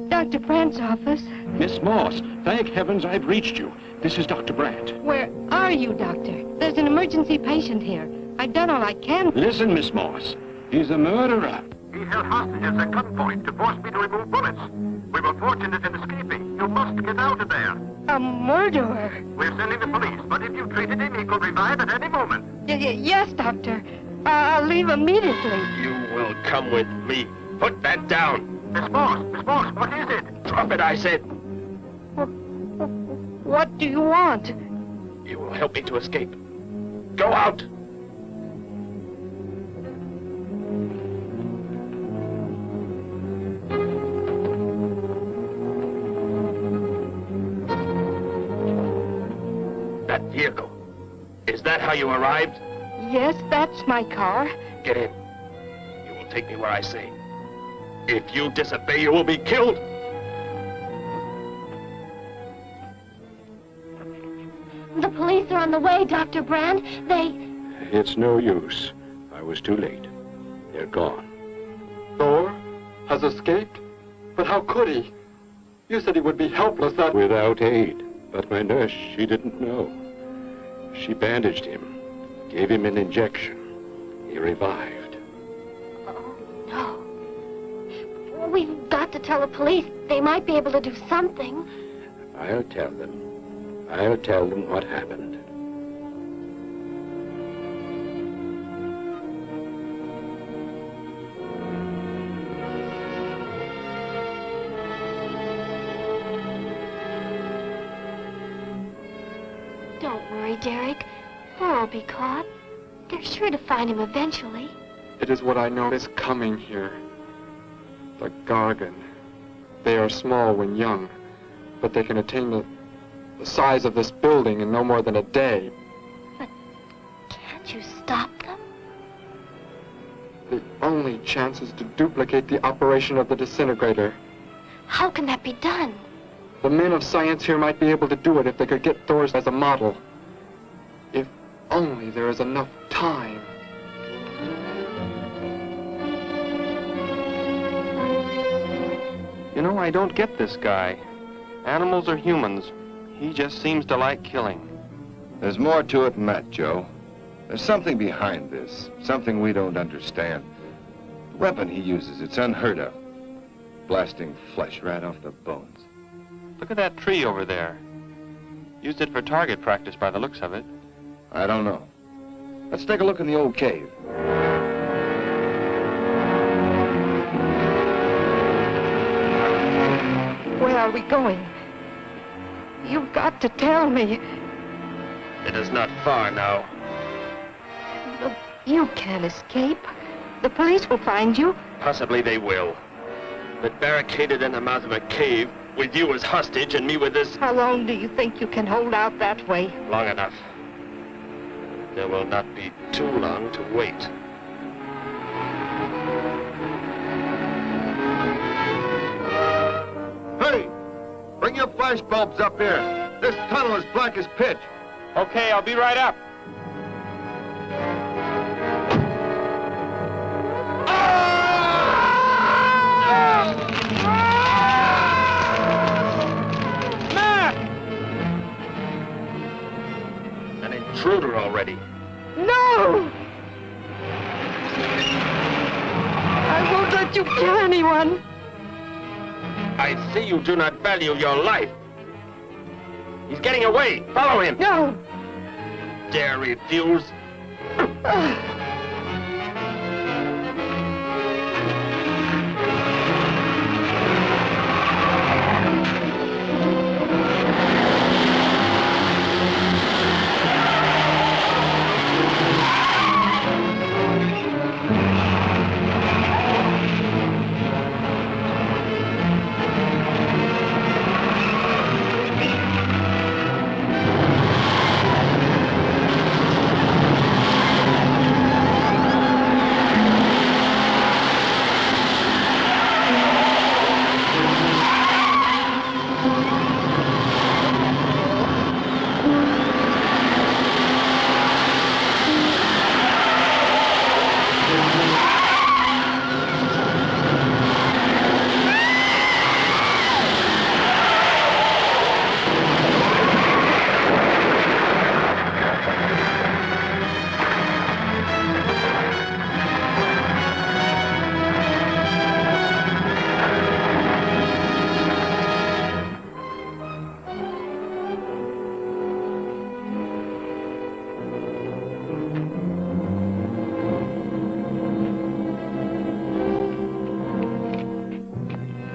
Dr. Brandt's office. Miss Moss, thank heavens I've reached you. This is Dr. Brandt. Where are you, Doctor? There's an emergency patient here. I've done all I can. Listen, Miss Moss. He's a murderer. He held hostages at gunpoint to force me to remove bullets. We were fortunate in escaping. You must get out of there. A murderer? We're sending the police, but if you treated him, he could revive at any moment. Yes, Doctor. I'll leave immediately. You will come with me. Put that down. Miss Moss, what is it? Drop it, I said. What do you want? You will help me to escape. Go out. That vehicle. Is that how you arrived? Yes, that's my car. Get in. You will take me where I say. If you disobey, you will be killed. The police are on the way, Dr. Brandt. It's no use. I was too late. They're gone. Thor has escaped? But how could he? You said he would be helpless that... Without aid. But my nurse, she didn't know. She bandaged him, gave him an injection. He revived. Oh, no. We've got to tell the police. They might be able to do something. I'll tell them. I'll tell them what happened. Don't worry, Derek. Thor will be caught. They're sure to find him eventually. It is what I know is coming here. The Gargan. They are small when young, but they can attain the the size of this building in no more than a day. Can't you stop them? The only chance is to duplicate the operation of the disintegrator. How can that be done? The men of science here might be able to do it if they could get Thor's as a model. If only there is enough time. You know, I don't get this guy. Animals or humans, he just seems to like killing. There's more to it than that, Joe. There's something behind this, something we don't understand. The weapon he uses, it's unheard of. Blasting flesh right off the bones. Look at that tree over there. Used it for target practice by the looks of it. I don't know. Let's take a look in the old cave. Where are we going? You've got to tell me. It is not far now. Look, you can't escape. The police will find you. Possibly they will. But barricaded in the mouth of a cave, with you as hostage and me with this... How long do you think you can hold out that way? Long enough. There will not be too long to wait. Hey! Bring your flash bulbs up here. This tunnel is black as pitch. Okay, I'll be right up. An intruder already. No! I won't let you kill anyone. I see you do not value your life. He's getting away. Follow him. No. Dare refuse?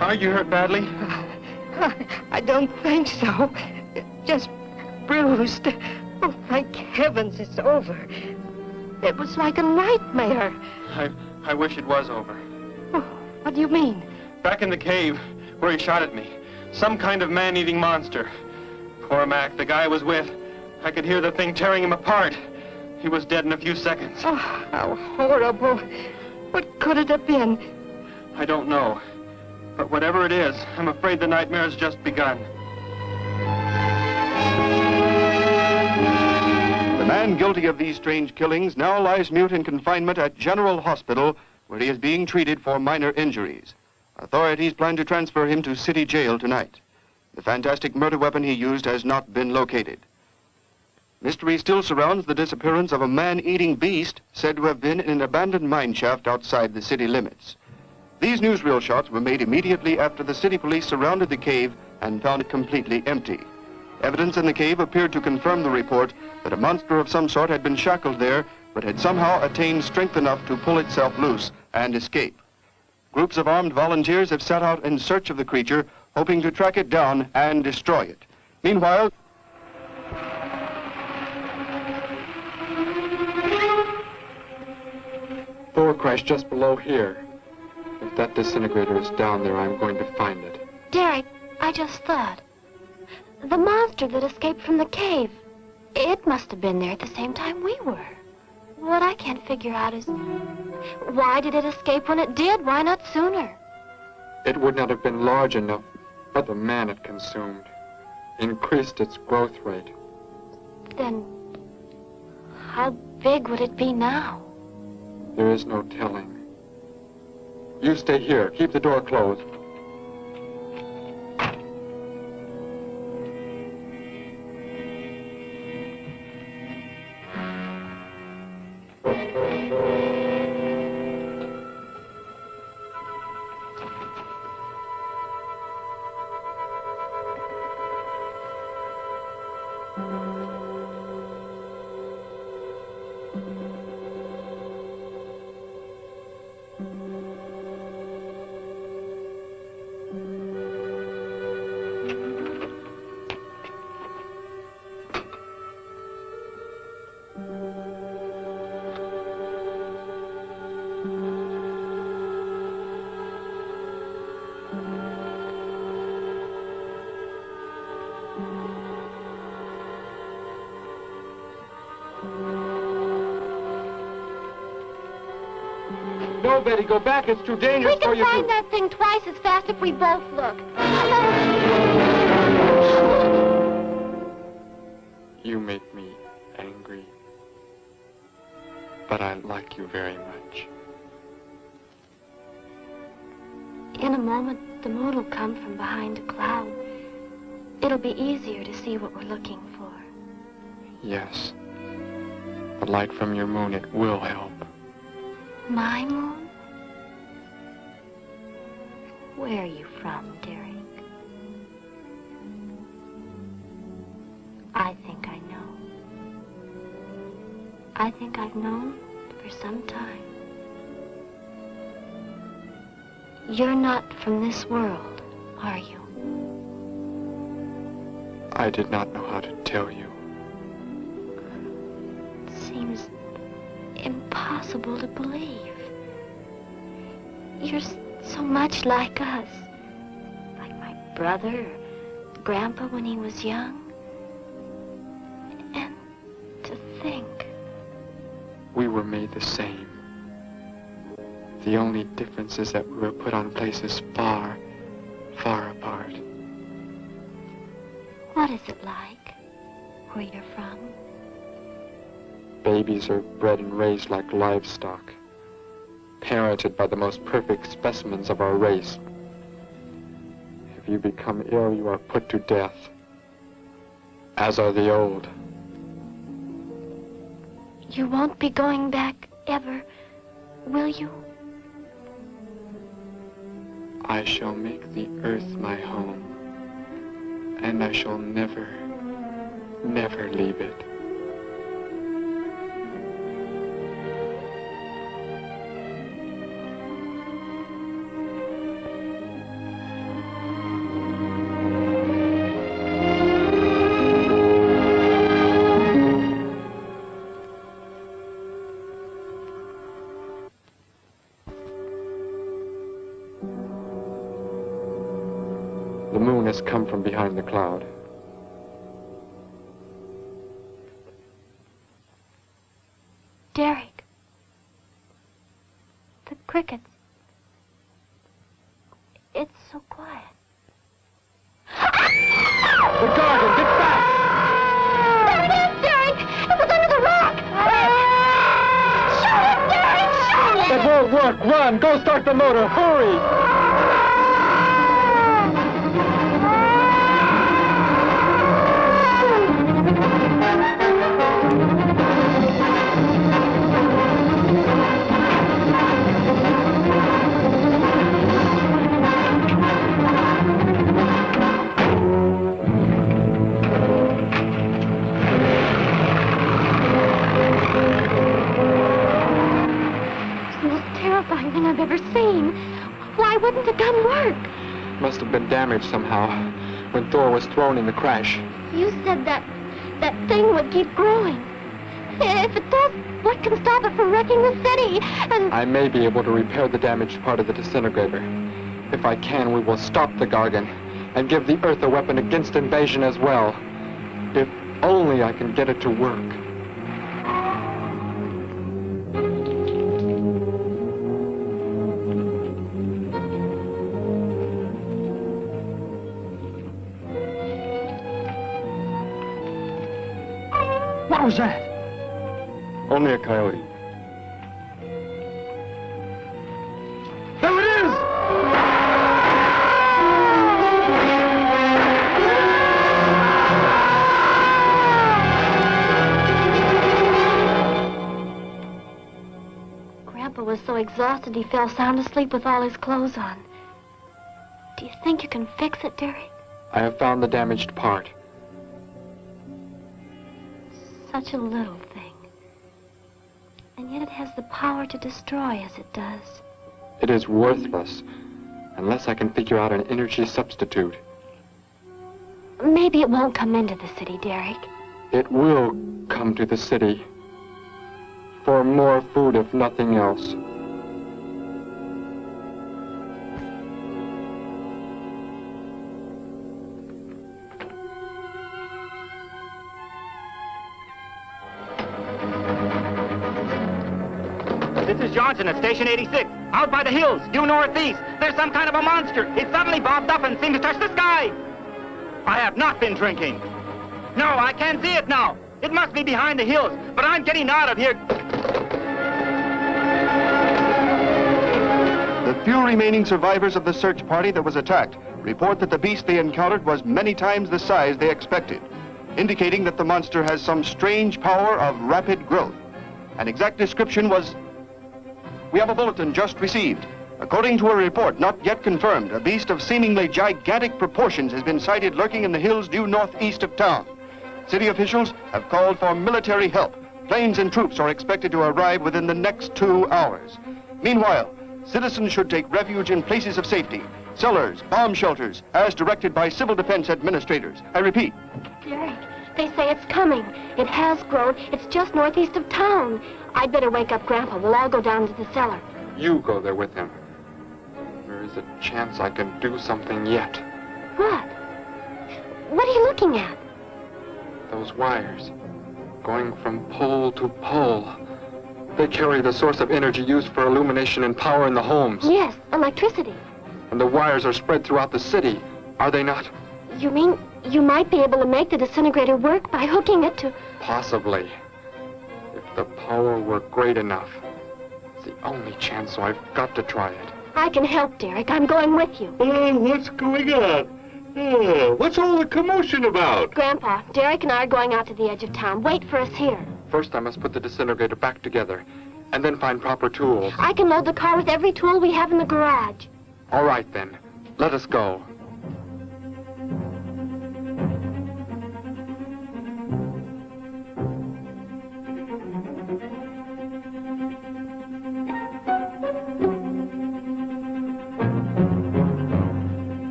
Are you hurt badly? I don't think so. Just bruised. Oh, thank heavens it's over. It was like a nightmare. I wish it was over. Oh, what do you mean? Back in the cave where he shot at me. Some kind of man-eating monster. Poor Mac, the guy I was with. I could hear the thing tearing him apart. He was dead in a few seconds. Oh, how horrible. What could it have been? I don't know. But whatever it is, I'm afraid the nightmare's just begun. The man guilty of these strange killings now lies mute in confinement at General Hospital, where he is being treated for minor injuries. Authorities plan to transfer him to city jail tonight. The fantastic murder weapon he used has not been located. Mystery still surrounds the disappearance of a man-eating beast said to have been in an abandoned mine shaft outside the city limits. These newsreel shots were made immediately after the city police surrounded the cave and found it completely empty. Evidence in the cave appeared to confirm the report that a monster of some sort had been shackled there, but had somehow attained strength enough to pull itself loose and escape. Groups of armed volunteers have set out in search of the creature, hoping to track it down and destroy it. Meanwhile, Thor crashed just below here. If that disintegrator is down there, I'm going to find it. Derek, I just thought. The monster that escaped from the cave. It must have been there at the same time we were. What I can't figure out is, why did it escape when it did? Why not sooner? It would not have been large enough, but the man it consumed increased its growth rate. Then, how big would it be now? There is no telling. You stay here. Keep the door closed. No, Betty, go back. It's too dangerous for you We can find that thing twice as fast if we both look. You make me angry, but I like you very much. In a moment, the moon will come from behind a cloud. It'll be easier to see what we're looking for. Yes. The light from your moon, it will help. My moon? Where are you from, Derek? I think I know. I think I've known for some time. You're not from this world, are you? I did not know how to tell you. It seems impossible to believe. You're so much like us. Like my brother, or Grandpa when he was young. And to think. We were made the same. The only difference is that we were put on places far, far apart. What is it like, where you're from? Babies are bred and raised like livestock, parented by the most perfect specimens of our race. If you become ill, you are put to death, as are the old. You won't be going back ever, will you? I shall make the earth my home, and I shall never, never leave it. The moon has come from behind the cloud. Derek. The crickets. It's so quiet. The garden, get back! There it is, Derek! It was under the rock! Shoot it, Derek! Shoot it! That won't work. Run! Go start the motor. Hurry! Thing I've ever seen. Why wouldn't the gun work? Must have been damaged somehow when Thor was thrown in the crash. You said that thing would keep growing. If it does, what can stop it from wrecking the city? And I may be able to repair the damaged part of the disintegrator. If I can, we will stop the Gargan and give the Earth a weapon against invasion as well. If only I can get it to work. What was that? Only a coyote. There it is! Grandpa was so exhausted he fell sound asleep with all his clothes on. Do you think you can fix it, Derek? I have found the damaged part. Such a little thing. And yet it has the power to destroy as it does. It is worthless, unless I can figure out an energy substitute. Maybe it won't come into the city, Derek. It will come to the city. For more food, if nothing else. This is Johnson at Station 86. Out by the hills, due northeast. There's some kind of a monster. It suddenly bobbed up and seemed to touch the sky. I have not been drinking. No, I can't see it now. It must be behind the hills, but I'm getting out of here. The few remaining survivors of the search party that was attacked report that the beast they encountered was many times the size they expected, indicating that the monster has some strange power of rapid growth. An exact description was... We have a bulletin just received. According to a report not yet confirmed, a beast of seemingly gigantic proportions has been sighted lurking in the hills due northeast of town. City officials have called for military help. Planes and troops are expected to arrive within the next 2 hours. Meanwhile, citizens should take refuge in places of safety, cellars, bomb shelters, as directed by civil defense administrators. I repeat. Derek, they say it's coming. It has grown. It's just northeast of town. I'd better wake up Grandpa. We'll all go down to the cellar. You go there with him. There is a chance I can do something yet. What? What are you looking at? Those wires, going from pole to pole. They carry the source of energy used for illumination and power in the homes. Yes, electricity. And the wires are spread throughout the city, are they not? You mean you might be able to make the disintegrator work by hooking it to... Possibly. If the power were great enough. It's the only chance, so I've got to try it. I can help, Derek. I'm going with you. Oh, what's going on? Oh, what's all the commotion about? Grandpa, Derek and I are going out to the edge of town. Wait for us here. First, I must put the disintegrator back together, and then find proper tools. I can load the car with every tool we have in the garage. All right, then. Let us go.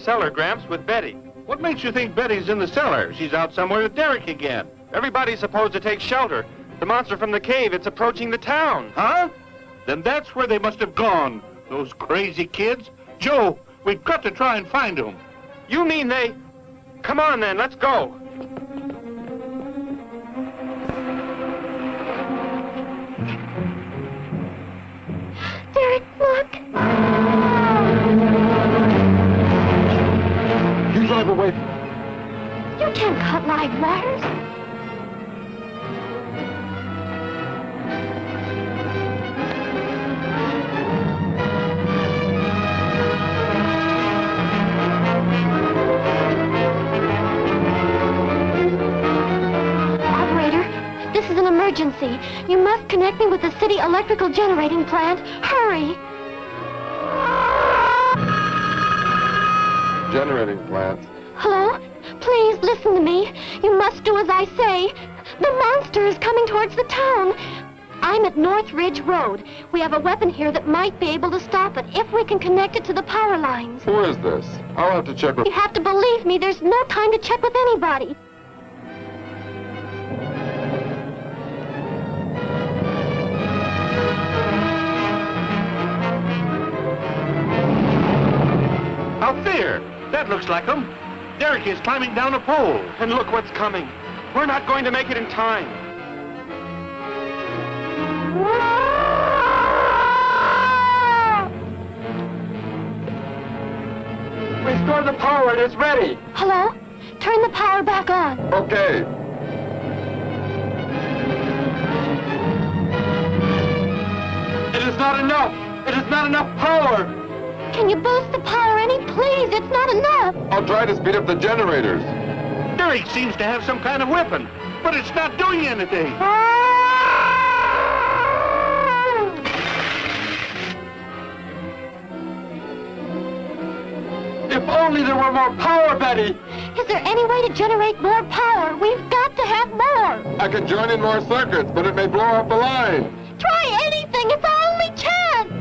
Cellar, Gramps, with Betty. What makes you think Betty's in the cellar? She's out somewhere with Derek again. Everybody's supposed to take shelter. The monster from the cave, it's approaching the town. Huh? Then that's where they must have gone. Those crazy kids. Joe, we've got to try and find them. You mean they... Come on, then, let's go. Derek, look. Drive away. You can't cut live wires. Operator, this is an emergency. You must connect me with the city electrical generating plant. Hurry. Generating plants. Hello? Please listen to me. You must do as I say. The monster is coming toward towards the town. I'm at North Ridge Road. We have a weapon here that might be able to stop it if we can connect it to the power lines. Who is this? I'll have to check with... You have to believe me, there's no time to check with anybody. Out there! That looks like him. Derek is climbing down a pole. And look what's coming. We're not going to make it in time. Restore the power, it is ready. Hello? Turn the power back on. Okay. It is not enough. It is not enough power. Can you boost the power any? Please, it's not enough. I'll try to speed up the generators. Derek seems to have some kind of weapon, but it's not doing anything. If only there were more power, Betty! Is there any way to generate more power? We've got to have more! I can join in more circuits, but it may blow off the line. Try anything! It's our only chance!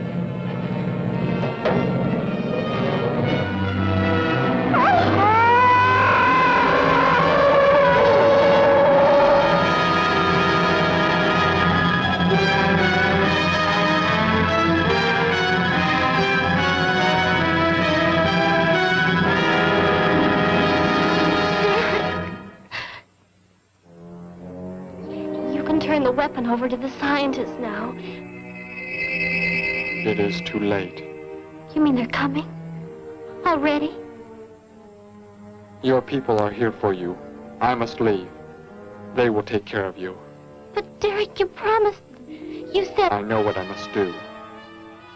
Turn the weapon over to the scientists now. It is too late. You mean they're coming? Already? Your people are here for you. I must leave. They will take care of you. But Derek, you promised... You said... I know what I must do.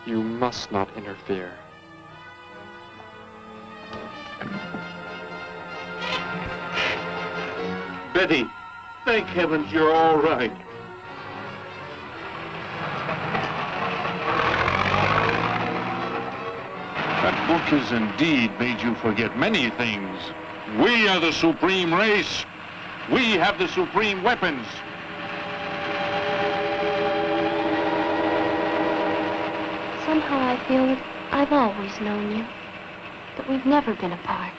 You must not interfere. Betty, thank heavens you're all right. That book has indeed made you forget many things. We are the supreme race. We have the supreme weapons. Somehow I feel that I've always known you, that we've never been apart.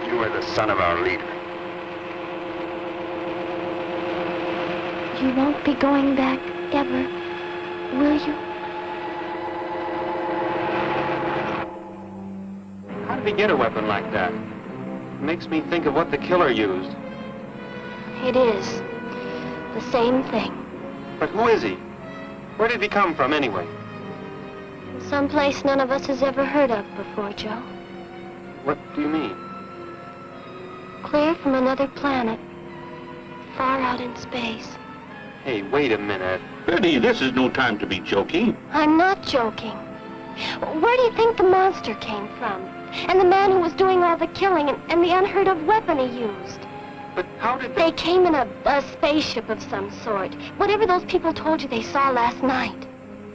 You are the son of our leader. You won't be going back ever, will you? How did he get a weapon like that? It makes me think of what the killer used. It is. The same thing. But who is he? Where did he come from, anyway? Someplace none of us has ever heard of before, Joe. What do you mean? Clear from another planet. Far out in space. Hey, wait a minute. Betty, this is no time to be joking. I'm not joking. Where do you think the monster came from? And the man who was doing all the killing and the unheard of weapon he used? But how did they came in a spaceship of some sort. Whatever those people told you they saw last night.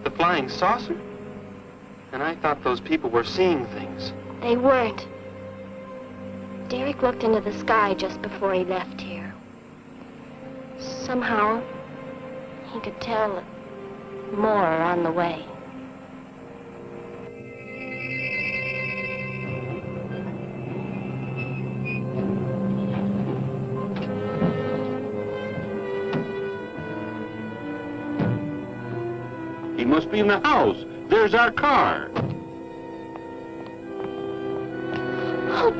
The flying saucer? And I thought those people were seeing things. They weren't. Derek looked into the sky just before he left here. Somehow, he could tell more are on the way. He must be in the house. There's our car. Oh,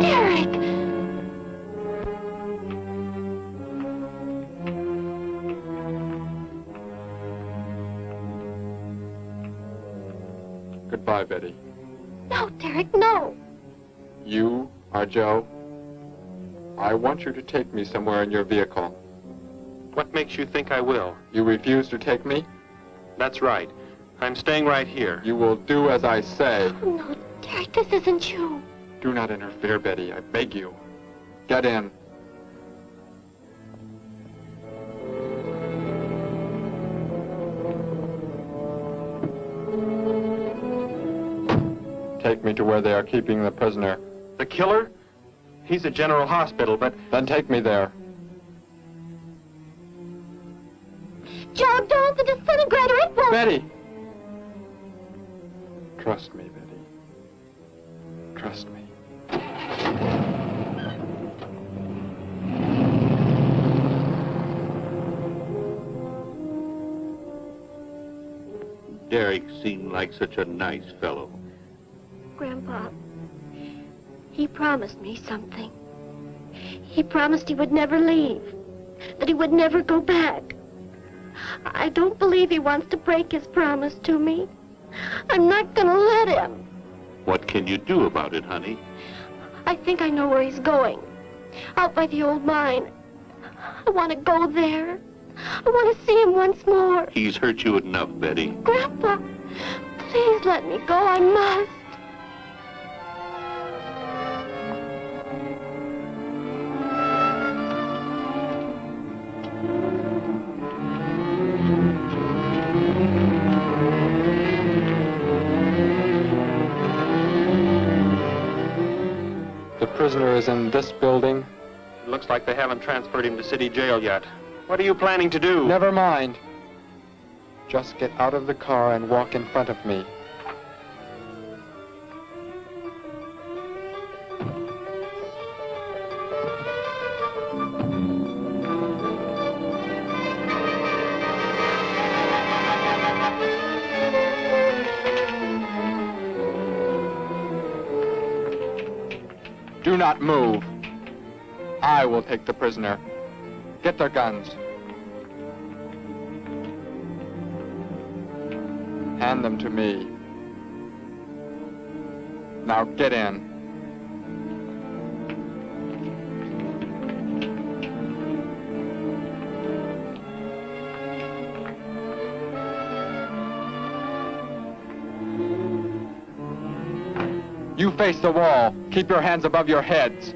Derek! Goodbye, Betty. No, Derek, no. You are Joe. I want you to take me somewhere in your vehicle. What makes you think I will? You refuse to take me? That's right. I'm staying right here. You will do as I say. Oh, no, Derek, this isn't you. Do not interfere, Betty. I beg you. Get in. Take me to where they are keeping the prisoner. The killer? He's at General Hospital, but... Then take me there. Joe, don't! The disintegrator, it won't... Betty! Trust me, Betty. Trust me. Derek seemed like such a nice fellow. Grandpa, he promised me something. He promised he would never leave, that he would never go back. I don't believe he wants to break his promise to me. I'm not gonna let him. What can you do about it, honey? I think I know where he's going. Out by the old mine. I want to go there. I want to see him once more. He's hurt you enough, Betty. Grandpa, please let me go. I must. The prisoner is in this building. It looks like they haven't transferred him to city jail yet. What are you planning to do? Never mind. Just get out of the car and walk in front of me. Do not move. I will take the prisoner. Get their guns. Hand them to me. Now get in. You face the wall. Keep your hands above your heads.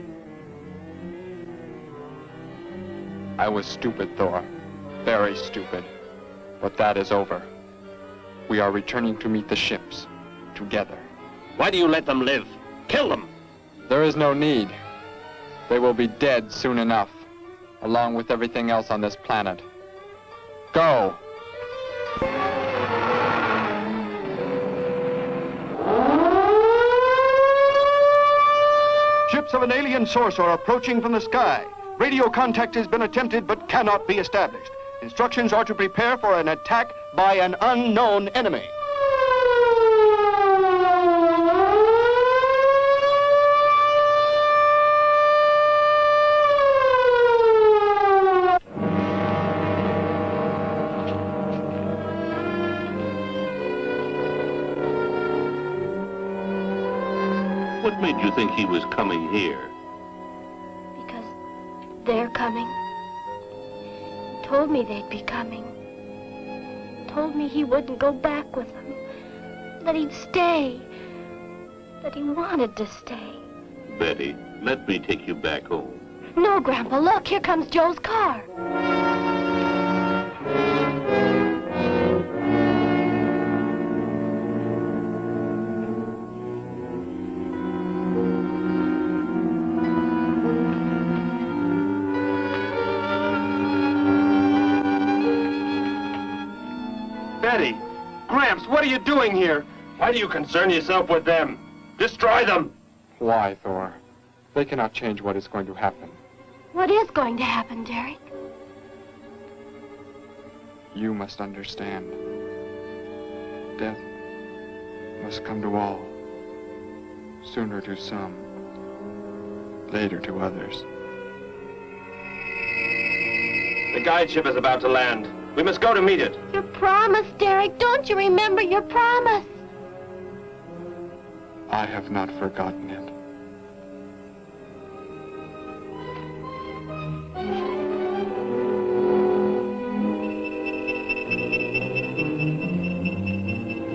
I was stupid, Thor. Very stupid. But that is over. We are returning to meet the ships. Together. Why do you let them live? Kill them! There is no need. They will be dead soon enough, along with everything else on this planet. Go! Ships of an alien source are approaching from the sky. Radio contact has been attempted but cannot be established. Instructions are to prepare for an attack by an unknown enemy. What made you think he was coming here? Because they're coming. Told me they'd be coming. Told me he wouldn't go back with them. That he'd stay. That he wanted to stay. Betty, let me take you back home. No, Grandpa, look, here comes Joe's car. Betty! Gramps, what are you doing here? Why do you concern yourself with them? Destroy them! Why, Thor? They cannot change what is going to happen. What is going to happen, Derek? You must understand. Death must come to all. Sooner to some. Later to others. The guide ship is about to land. We must go to meet it. Your promise, Derek. Don't you remember your promise? I have not forgotten it.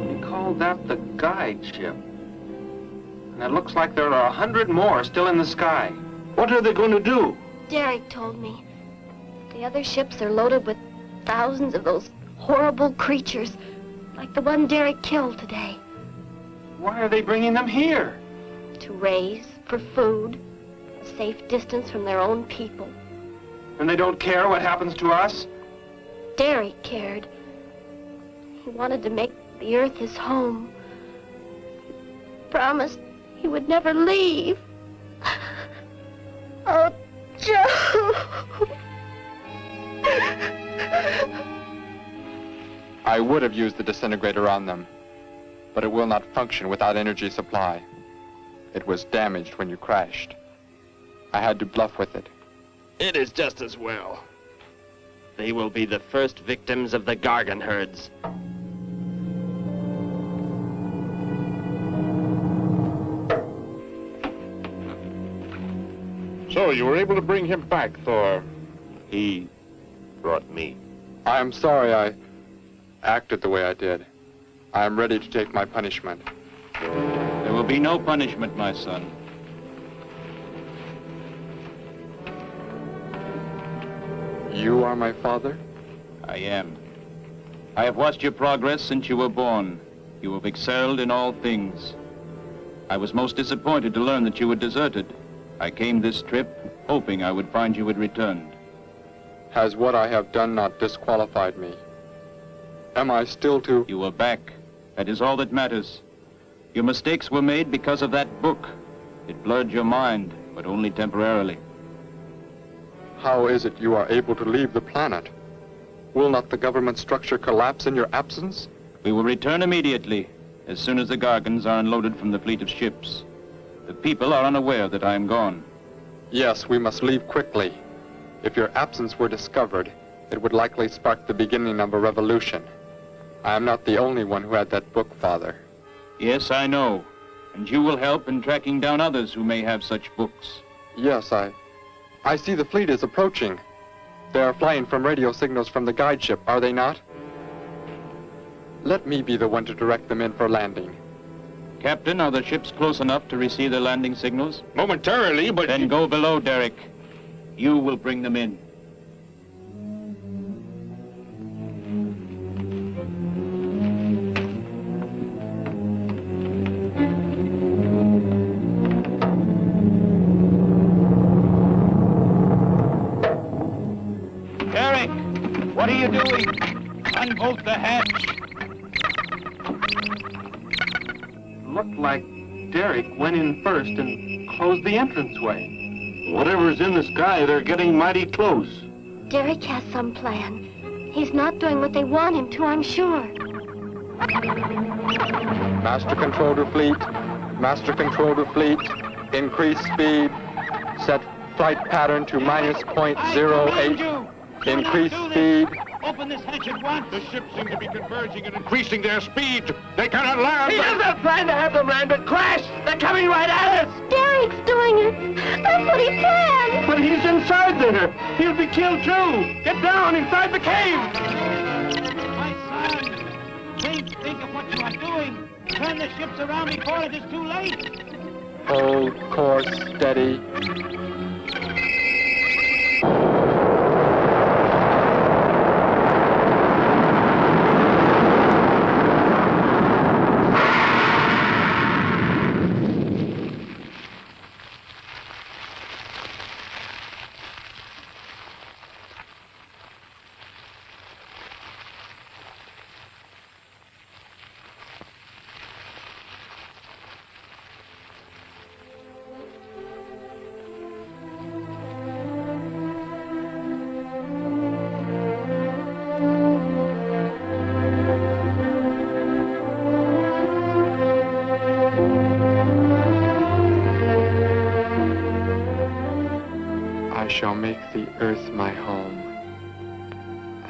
They called that the guide ship. And it looks like there are 100 more still in the sky. What are they going to do? Derek told me. The other ships are loaded with thousands of those horrible creatures, like the one Derek killed today. Why are they bringing them here? To raise for food, a safe distance from their own people. And they don't care what happens to us? Derek cared. He wanted to make the Earth his home. He promised he would never leave. Oh, Joe! I would have used the disintegrator on them, but it will not function without energy supply. It was damaged when you crashed. I had to bluff with it. It is just as well. They will be the first victims of the Gargan herds. So, you were able to bring him back, Thor? He brought me. I am sorry I acted the way I did. I am ready to take my punishment. There will be no punishment, my son. You are my father? I am. I have watched your progress since you were born. You have excelled in all things. I was most disappointed to learn that you had deserted. I came this trip hoping I would find you had returned. Has what I have done not disqualified me? Am I still to... You are back. That is all that matters. Your mistakes were made because of that book. It blurred your mind, but only temporarily. How is it you are able to leave the planet? Will not the government structure collapse in your absence? We will return immediately, as soon as the Gargans are unloaded from the fleet of ships. The people are unaware that I am gone. Yes, we must leave quickly. If your absence were discovered, it would likely spark the beginning of a revolution. I am not the only one who had that book, Father. Yes, I know. And you will help in tracking down others who may have such books. Yes, I see the fleet is approaching. They are flying from radio signals from the guide ship, are they not? Let me be the one to direct them in for landing. Captain, are the ships close enough to receive their landing signals? Momentarily, but... Then go below, Derek. You will bring them in. Derek, what are you doing? Unbolt the hatch. Looked like Derek went in first and closed the entranceway. Whatever's in the sky, they're getting mighty close. Derek has some plan. He's not doing what they want him to, I'm sure. Master control to fleet. Master control to fleet. Increase speed. Set flight pattern to -0.08. Increase speed. Open this hatch at once. The ships seem to be converging and increasing their speed. They cannot land. He doesn't plan to have them land, but crash. They're coming right at us. Derek's doing it. That's what he planned. But he's inside there. He'll be killed too. Get down inside the cave. My son, think of what you are doing. Turn the ships around before it is too late. Hold course steady. I shall make the earth my home,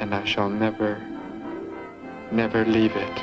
and I shall never, never leave it.